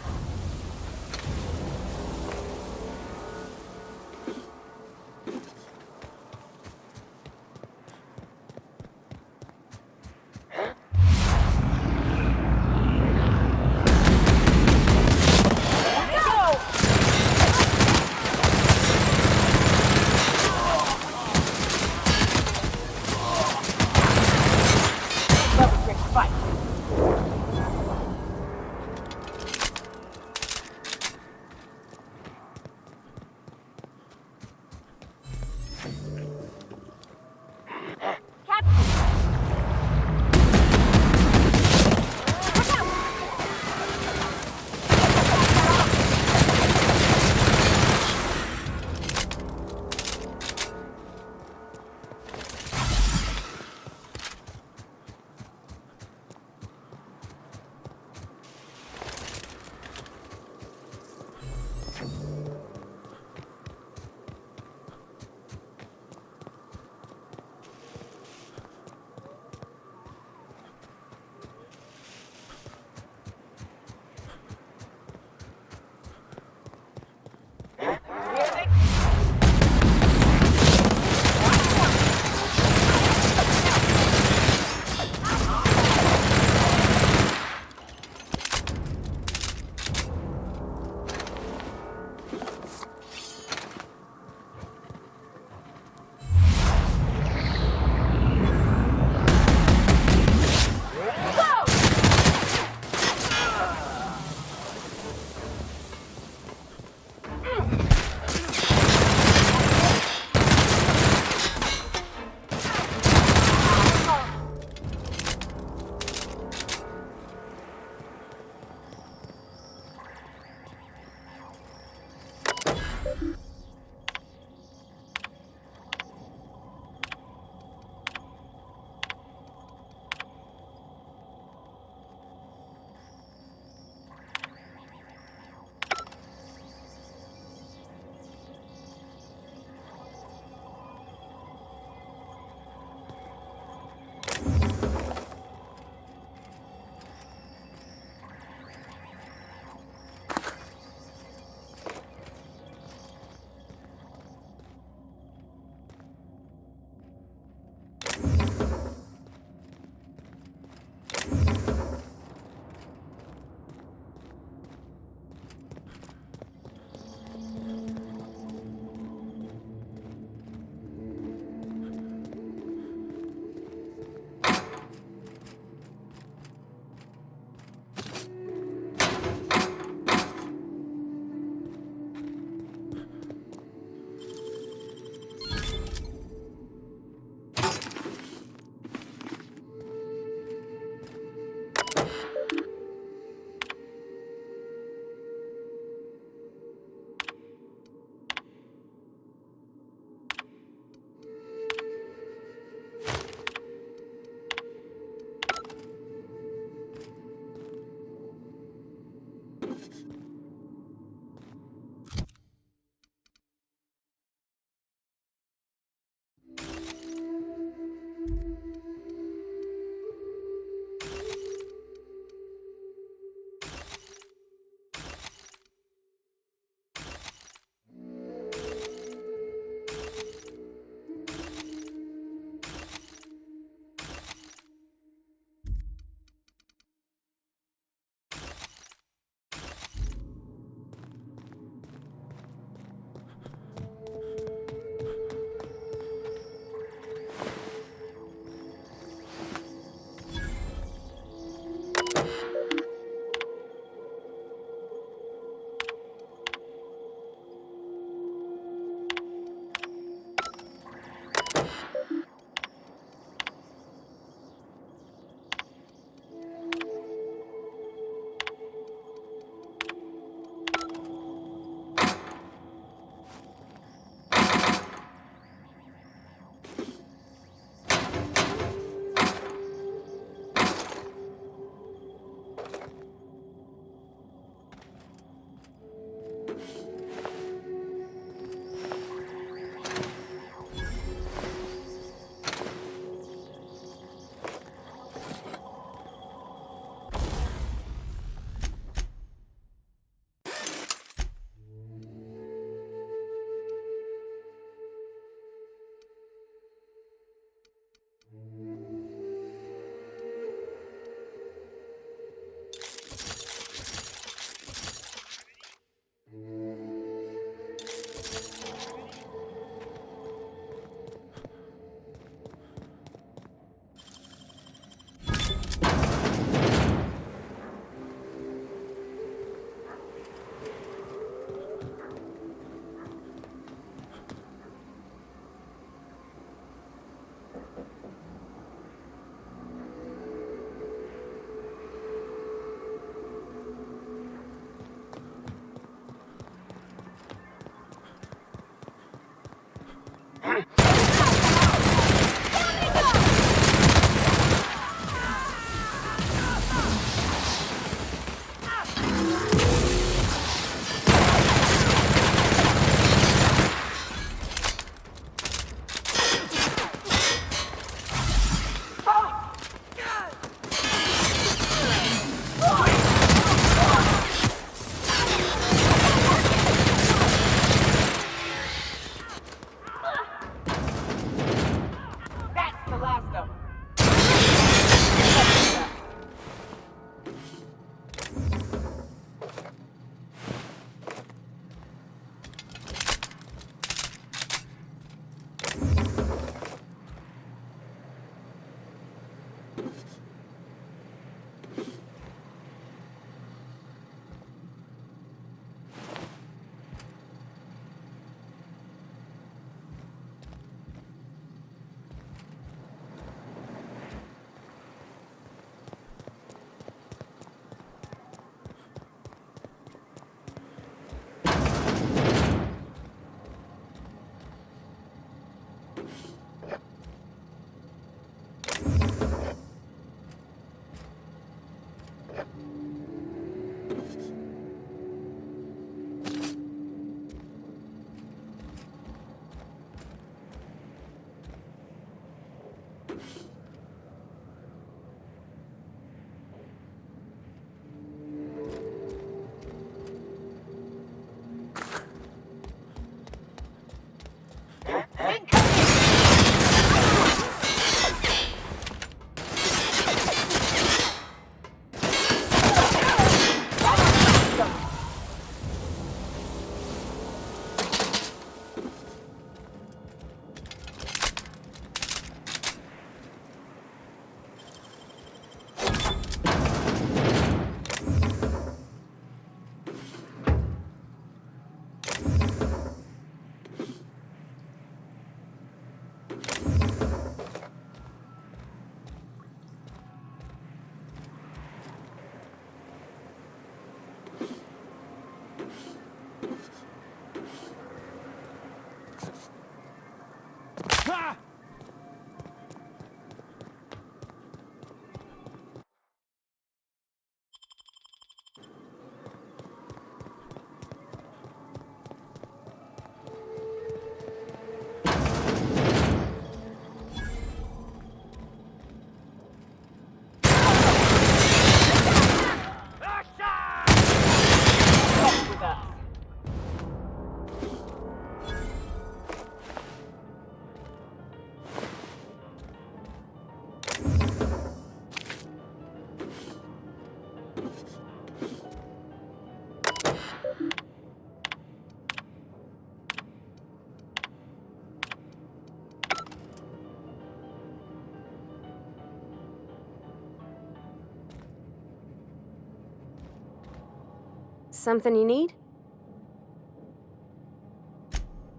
S2: Something you need?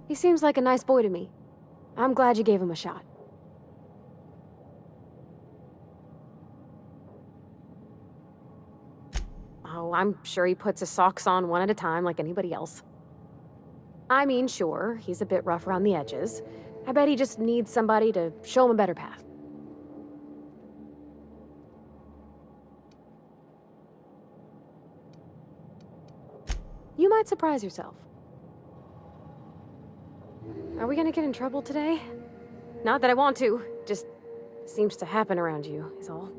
S2: He seems like a nice boy to me. I'm glad you gave him a shot. Oh, I'm sure he puts his socks on one at a time like anybody else. I mean, sure, he's a bit rough around the edges. I bet he just needs somebody to show him a better path. You might surprise yourself. Are we gonna get in trouble today? Not that I want to, just seems to happen around you, is all.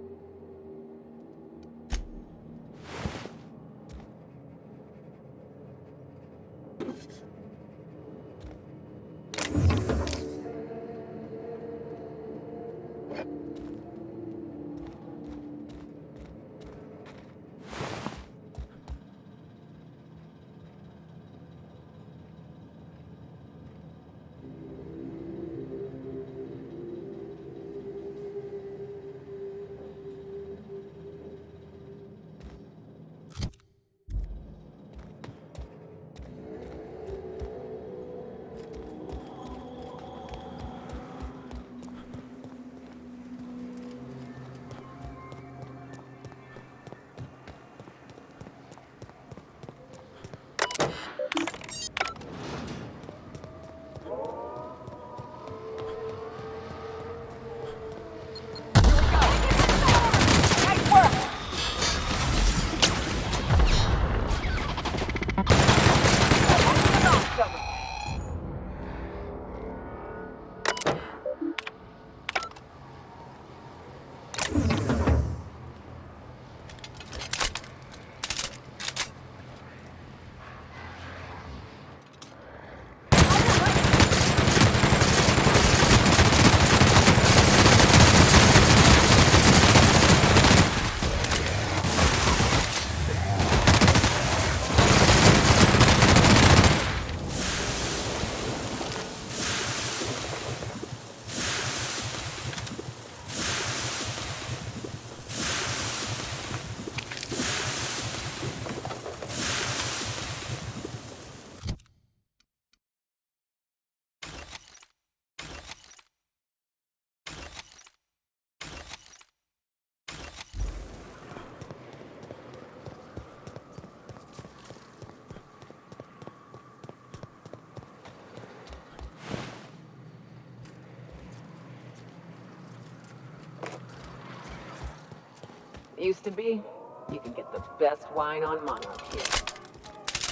S1: Used to be, you could get the best wine on Monarch here.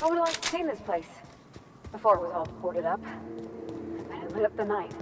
S2: I would have liked to see this place before it was all boarded up. I bet it lit up the night.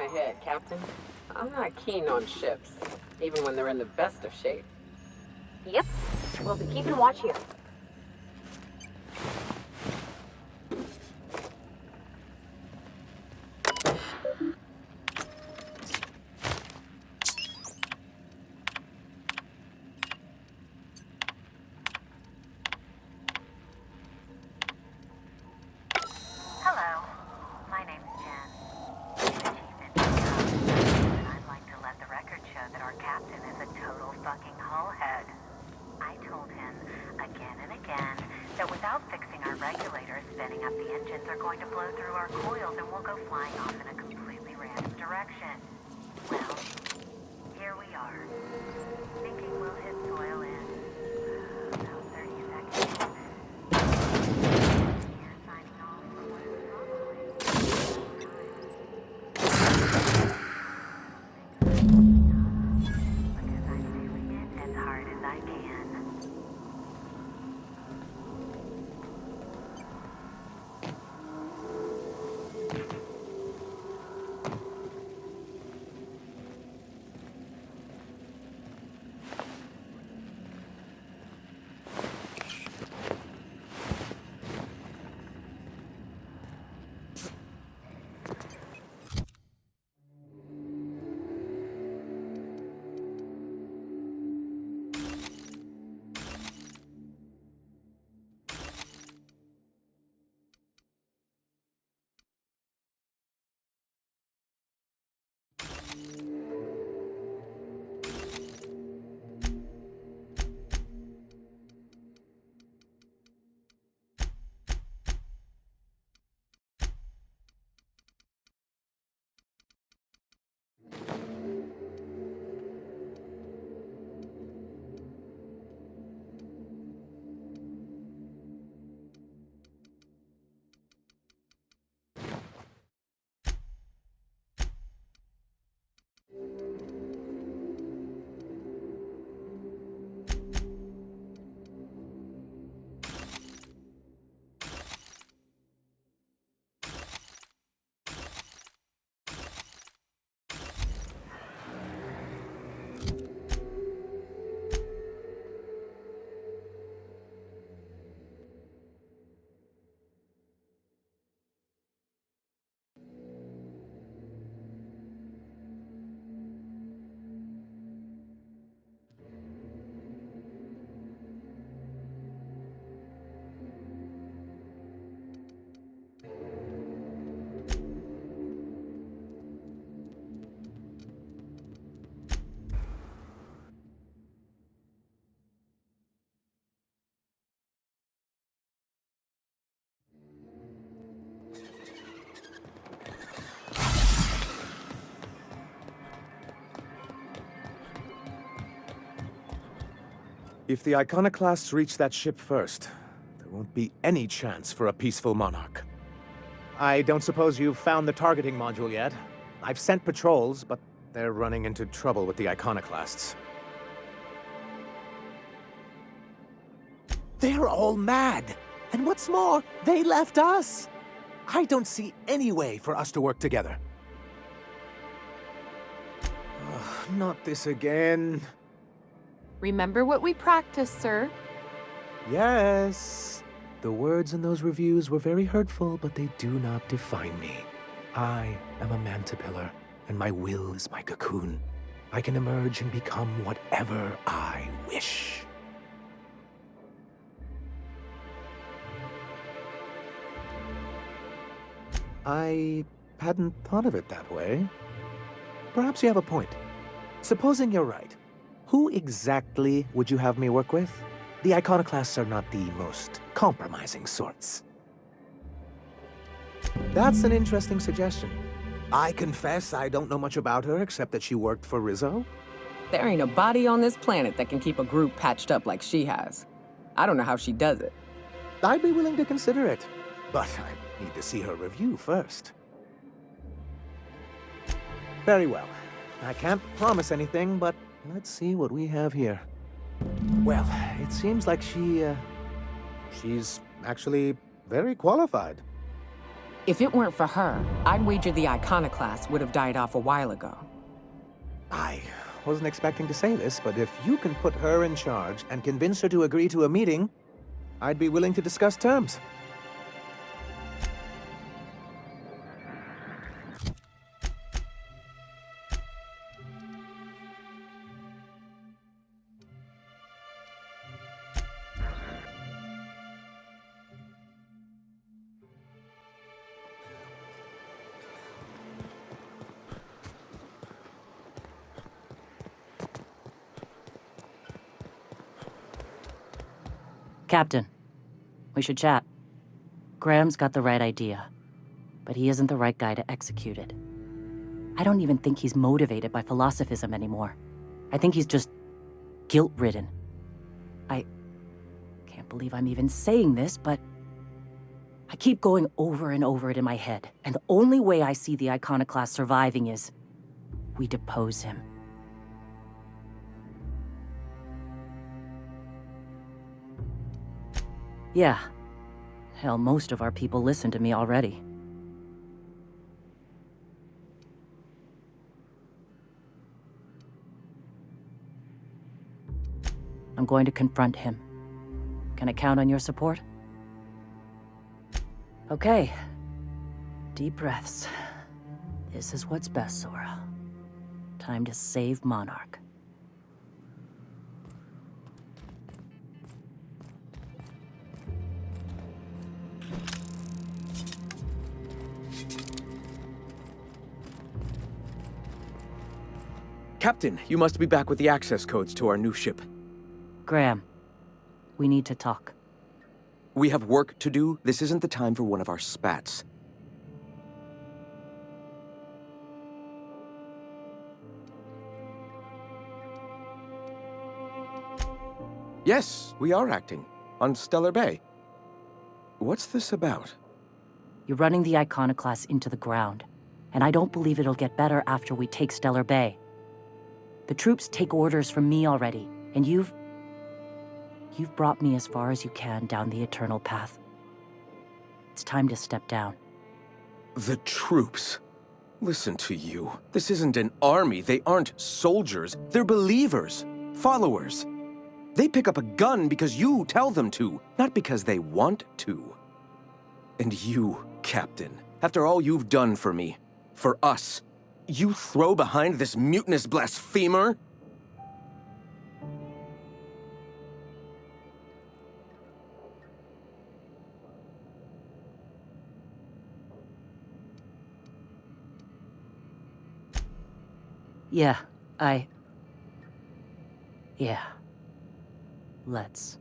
S1: head, Captain. I'm not keen on ships, even when they're in the best of shape.
S2: Yep. We'll be keeping watch here.
S7: Hello, my name's Jen. Chief Engineer, and I'd like to let the record show that our captain is a total fucking hullhead. I told him again and again that without fixing our regulators, spinning up the engines are going to blow through our coils and we'll go flying off in a completely random direction. Well, here we are. Thinking we'll hit soil in about 30 seconds. Here signing off for what is probably because I'm doing it as hard as I can.
S10: If the Iconoclasts reach that ship first, there won't be any chance for a peaceful monarch. I don't suppose you've found the targeting module yet. I've sent patrols, but they're running into trouble with the Iconoclasts. They're all mad! And what's more, they left us! I don't see any way for us to work together. Ugh, not this again.
S6: Remember what we practiced, sir.
S10: Yes. The words in those reviews were very hurtful, but they do not define me. I am a Mantipillar, and my will is my cocoon. I can emerge and become whatever I wish. I hadn't thought of it that way. Perhaps you have a point. Supposing you're right, who exactly would you have me work with? The Iconoclasts are not the most compromising sorts. That's an interesting suggestion. I confess I don't know much about her except that she worked for Rizzo.
S1: There ain't a body on this planet that can keep a group patched up like she has. I don't know how she does it.
S10: I'd be willing to consider it, but I need to see her review first. Very well. I can't promise anything, but let's see what we have here. Well, it seems like she's actually very qualified.
S1: If it weren't for her, I'd wager the Iconoclast would have died off a while ago.
S10: I wasn't expecting to say this, but if you can put her in charge and convince her to agree to a meeting, I'd be willing to discuss terms.
S9: Captain, we should chat. Graham's got the right idea, but he isn't the right guy to execute it. I don't even think he's motivated by philosophism anymore. I think he's just guilt-ridden. I can't believe I'm even saying this, but I keep going over and over it in my head, and the only way I see the Iconoclast surviving is we depose him. Yeah. Hell, most of our people listen to me already. I'm going to confront him. Can I count on your support? Okay. Deep breaths. This is what's best, Sora. Time to save Monarch.
S8: Captain, you must be back with the access codes to our new ship.
S9: Graham, we need to talk.
S8: We have work to do. This isn't the time for one of our spats. Yes, we are acting. On Stellar Bay. What's this about?
S9: You're running the Iconoclast into the ground, and I don't believe it'll get better after we take Stellar Bay. The troops take orders from me already, and you've brought me as far as you can down the Eternal Path. It's time to step down.
S8: The troops? Listen to you. This isn't an army. They aren't soldiers. They're believers. Followers. They pick up a gun because you tell them to, not because they want to. And you, Captain, after all you've done for me, for us, you throw behind this mutinous blasphemer?
S9: Yeah, Yeah. Let's.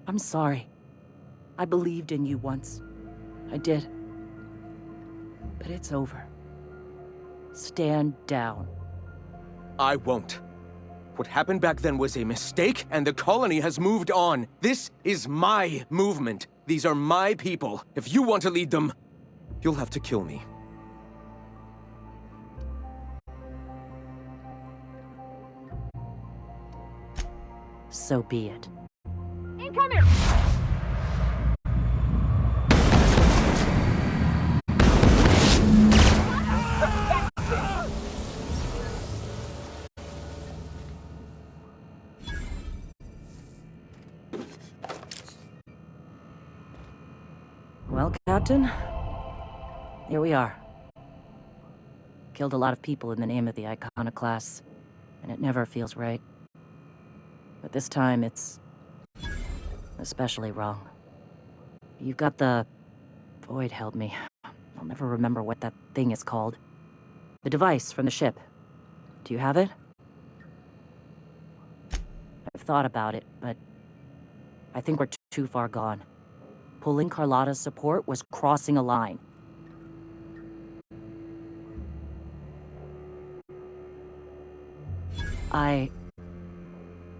S9: I'm sorry. I believed in you once. I did. But it's over. Stand down.
S8: I won't. What happened back then was a mistake, and the colony has moved on. This is my movement. These are my people. If you want to lead them, you'll have to kill me.
S9: So be it.
S2: Incoming!
S9: Well, Captain, here we are. Killed a lot of people in the name of the Iconoclasts, and it never feels right. But this time, it's especially wrong. You've got the... Void held me. I'll never remember what that thing is called. The device from the ship. Do you have it? I've thought about it, but I think we're too far gone. Pulling Carlotta's support was crossing a line.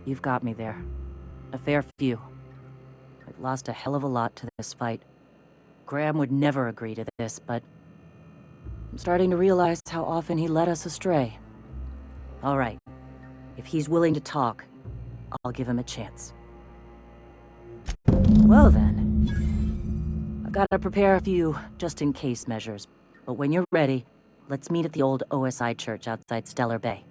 S9: You've got me there. A fair few. I've lost a hell of a lot to this fight. Graham would never agree to this, but I'm starting to realize how often he led us astray. All right. If he's willing to talk, I'll give him a chance. Well then, I've Gotta prepare a few just-in-case measures. But when you're ready, let's meet at the old OSI church outside Stellar Bay.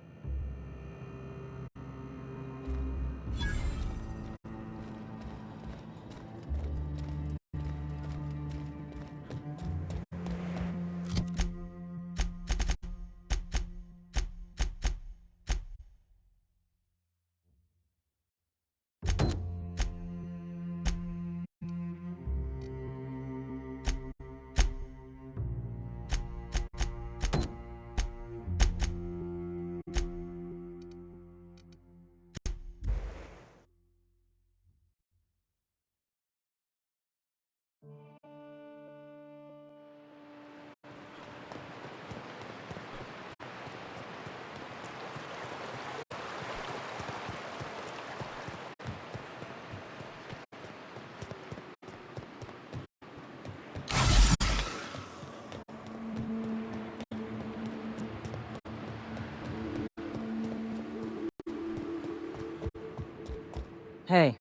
S9: Hey,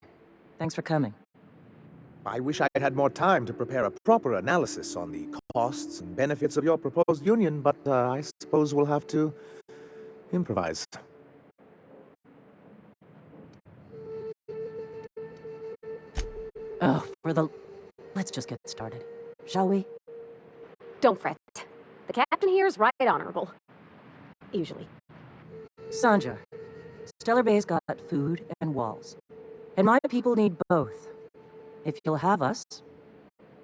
S9: thanks for coming.
S10: I wish I had more time to prepare a proper analysis on the costs and benefits of your proposed union, but I suppose we'll have to improvise.
S9: Oh, let's just get started, shall we?
S2: Don't fret. The captain here is right honorable. Usually.
S9: Sanja, Stellar Bay's got food and walls. And my people need both. If you'll have us,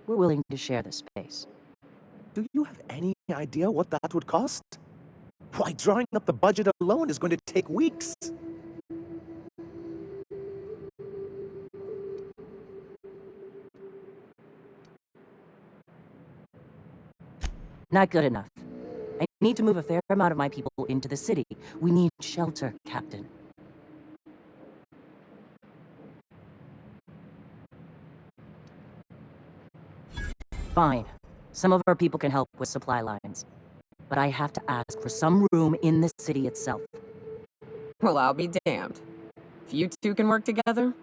S9: we're willing to share the space.
S10: Do you have any idea what that would cost? Why, drawing up the budget alone is going to take weeks.
S9: Not good enough. I need to move a fair amount of my people into the city. We need shelter, Captain. Fine. Some of our people can help with supply lines. But I have to ask for some room in the city itself.
S1: Well, I'll be damned. If you two can work together,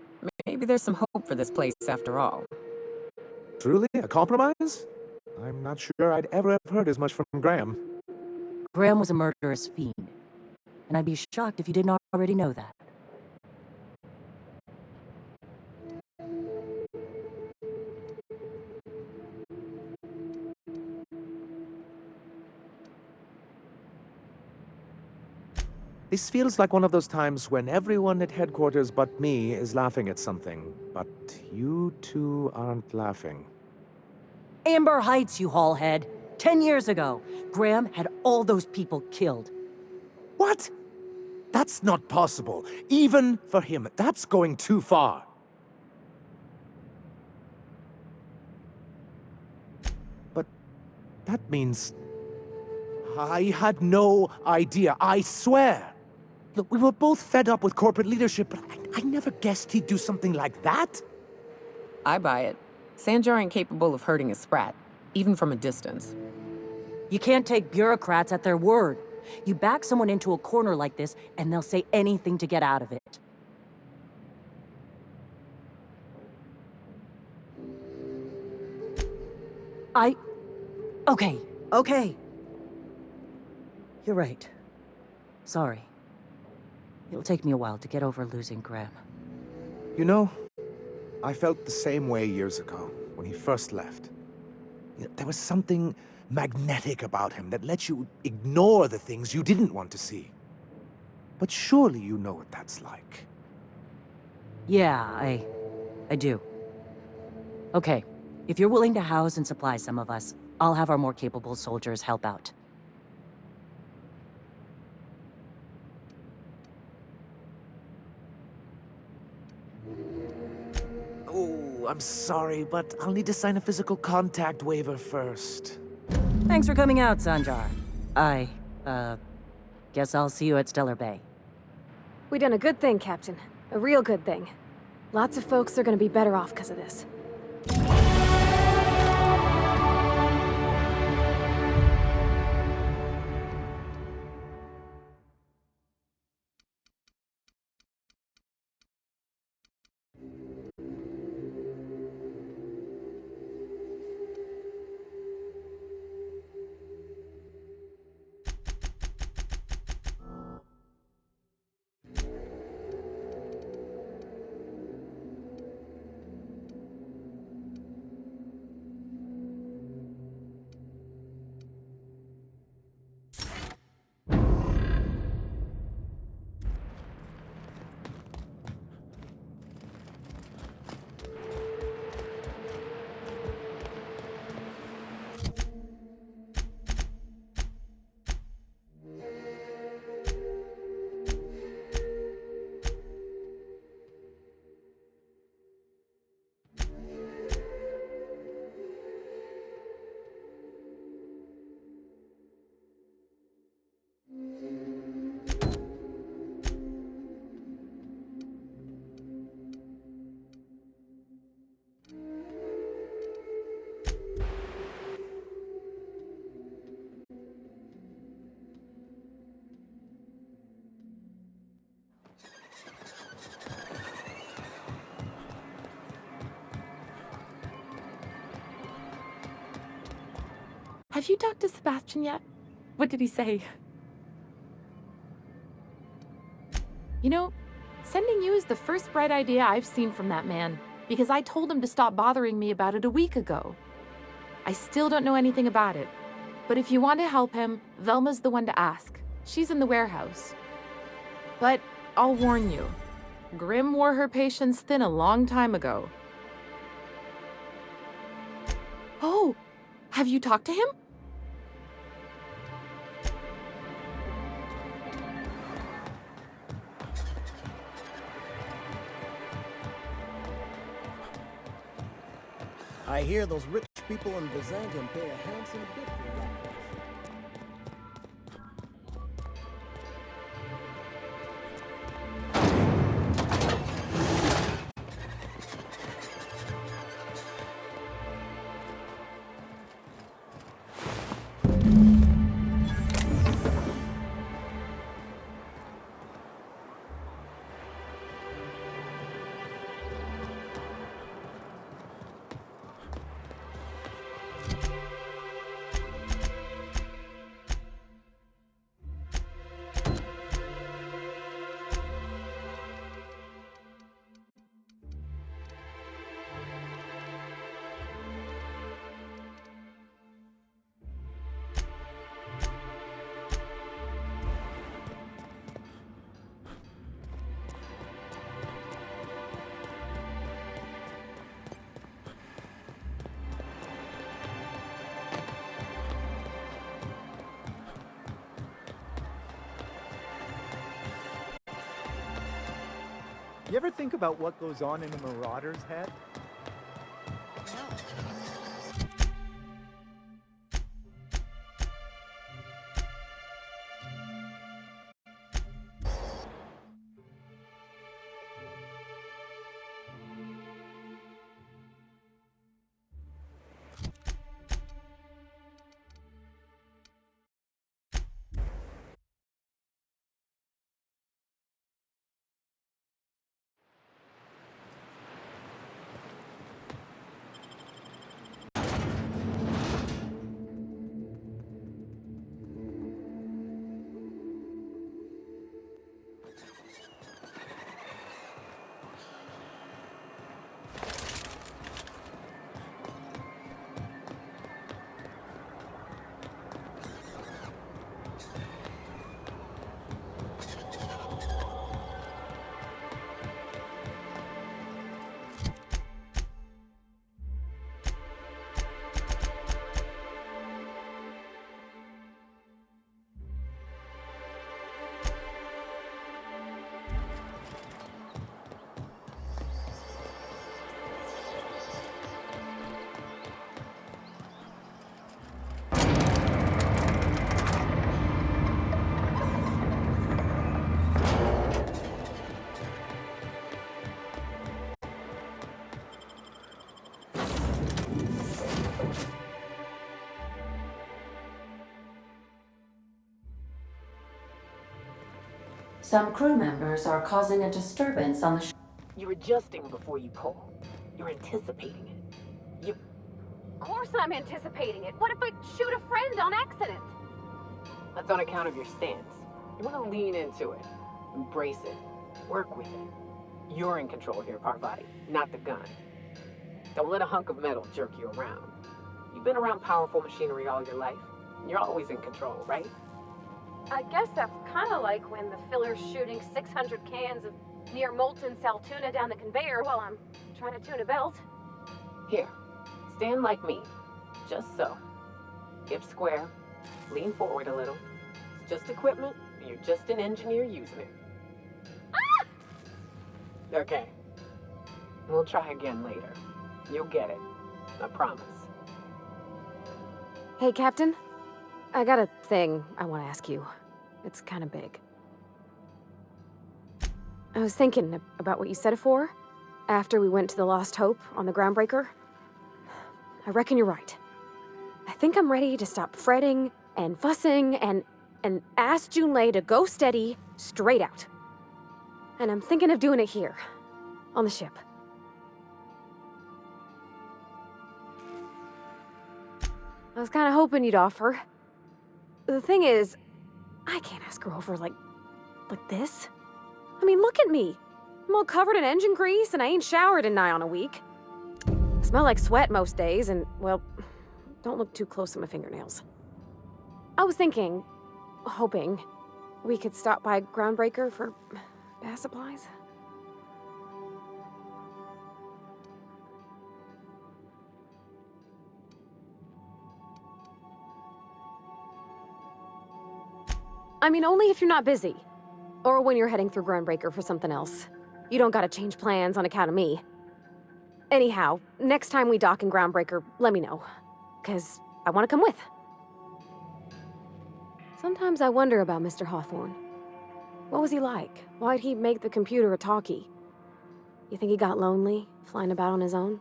S1: maybe there's some hope for this place after all.
S10: Truly a compromise? I'm not sure I'd ever have heard as much from Graham.
S9: Graham was a murderous fiend. And I'd be shocked if you didn't already know that.
S10: This feels like one of those times when everyone at headquarters but me is laughing at something, but you two aren't laughing.
S9: Amber Heights, you haulhead. 10 years ago, Graham had all those people killed.
S10: What? That's not possible. Even for him, that's going too far. But that means I had no idea, I swear. Look, we were both fed up with corporate leadership, but I never guessed he'd do something like that.
S1: I buy it. Sanjar ain't capable of hurting a sprat, even from a distance.
S9: You can't take bureaucrats at their word. You back someone into a corner like this, and they'll say anything to get out of it. Okay. You're right. Sorry. It'll take me a while to get over losing Graham.
S10: You know, I felt the same way years ago, when he first left. There was something magnetic about him that let you ignore the things you didn't want to see. But surely you know what that's like.
S9: Yeah, I do. Okay, if you're willing to house and supply some of us, I'll have our more capable soldiers help out.
S10: Oh, I'm sorry, but I'll need to sign a physical contact waiver first.
S9: Thanks for coming out, Sanjar. I, guess I'll see you at Stellar Bay.
S2: We done a good thing, Captain. A real good thing. Lots of folks are gonna be better off because of this.
S3: Have you talked to Sebastian yet? What did he say? You know, sending you is the first bright idea I've seen from that man, because I told him to stop bothering me about it a week ago. I still don't know anything about it, but if you want to help him, Velma's the one to ask. She's in the warehouse. But I'll warn you, Grim wore her patience thin a long time ago. Oh, have you talked to him?
S12: I hear those rich people in Byzantium pay a handsome bit for that.
S23: You ever think about what goes on in a marauder's head?
S24: Some crew members are causing a disturbance on the ship.
S1: You're adjusting before you pull. You're anticipating it.
S2: Of course I'm anticipating it. What if I shoot a friend on accident?
S1: That's on account of your stance. You want to lean into it. Embrace it. Work with it. You're in control here, Parvati, not the gun. Don't let a hunk of metal jerk you around. You've been around powerful machinery all your life. You're always in control, right?
S2: I guess that's kind of like when the filler's shooting 600 cans of near molten cell tuna down the conveyor while I'm trying to tune a belt.
S1: Here, stand like me. Just so. Hip square. Lean forward a little. It's just equipment. You're just an engineer using it.
S2: Ah!
S1: Okay. We'll try again later. You'll get it. I promise.
S3: Hey, Captain. I got a thing I want to ask you. It's kind of big. I was thinking about what you said before, after we went to the Lost Hope on the Groundbreaker. I reckon you're right. I think I'm ready to stop fretting and fussing and ask Junlei to go steady, straight out. And I'm thinking of doing it here, on the ship.
S2: I was kind of hoping you'd offer. The thing is, I can't ask her over like this. I mean, look at me. I'm all covered in engine grease and I ain't showered in nigh on a week. I smell like sweat most days and, well, don't look too close to my fingernails. I was thinking, hoping, we could stop by Groundbreaker for bath supplies. I mean, only if you're not busy. Or when you're heading through Groundbreaker for something else. You don't gotta change plans on account of me. Anyhow, next time we dock in Groundbreaker, let me know. 'Cause I want to come with. Sometimes I wonder about Mr. Hawthorne. What was he like? Why'd he make the computer a talkie? You think he got lonely, flying about on his own?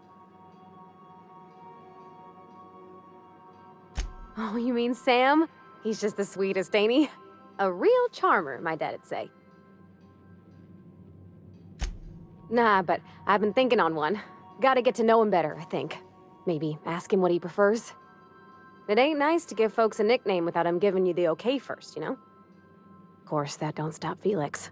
S2: Oh, you mean Sam? He's just the sweetest, ain't he? A real charmer, my dad'd say. Nah, but I've been thinking on one. Gotta get to know him better, I think. Maybe ask him what he prefers. It ain't nice to give folks a nickname without him giving you the okay first, you know? Of course, that don't stop Felix.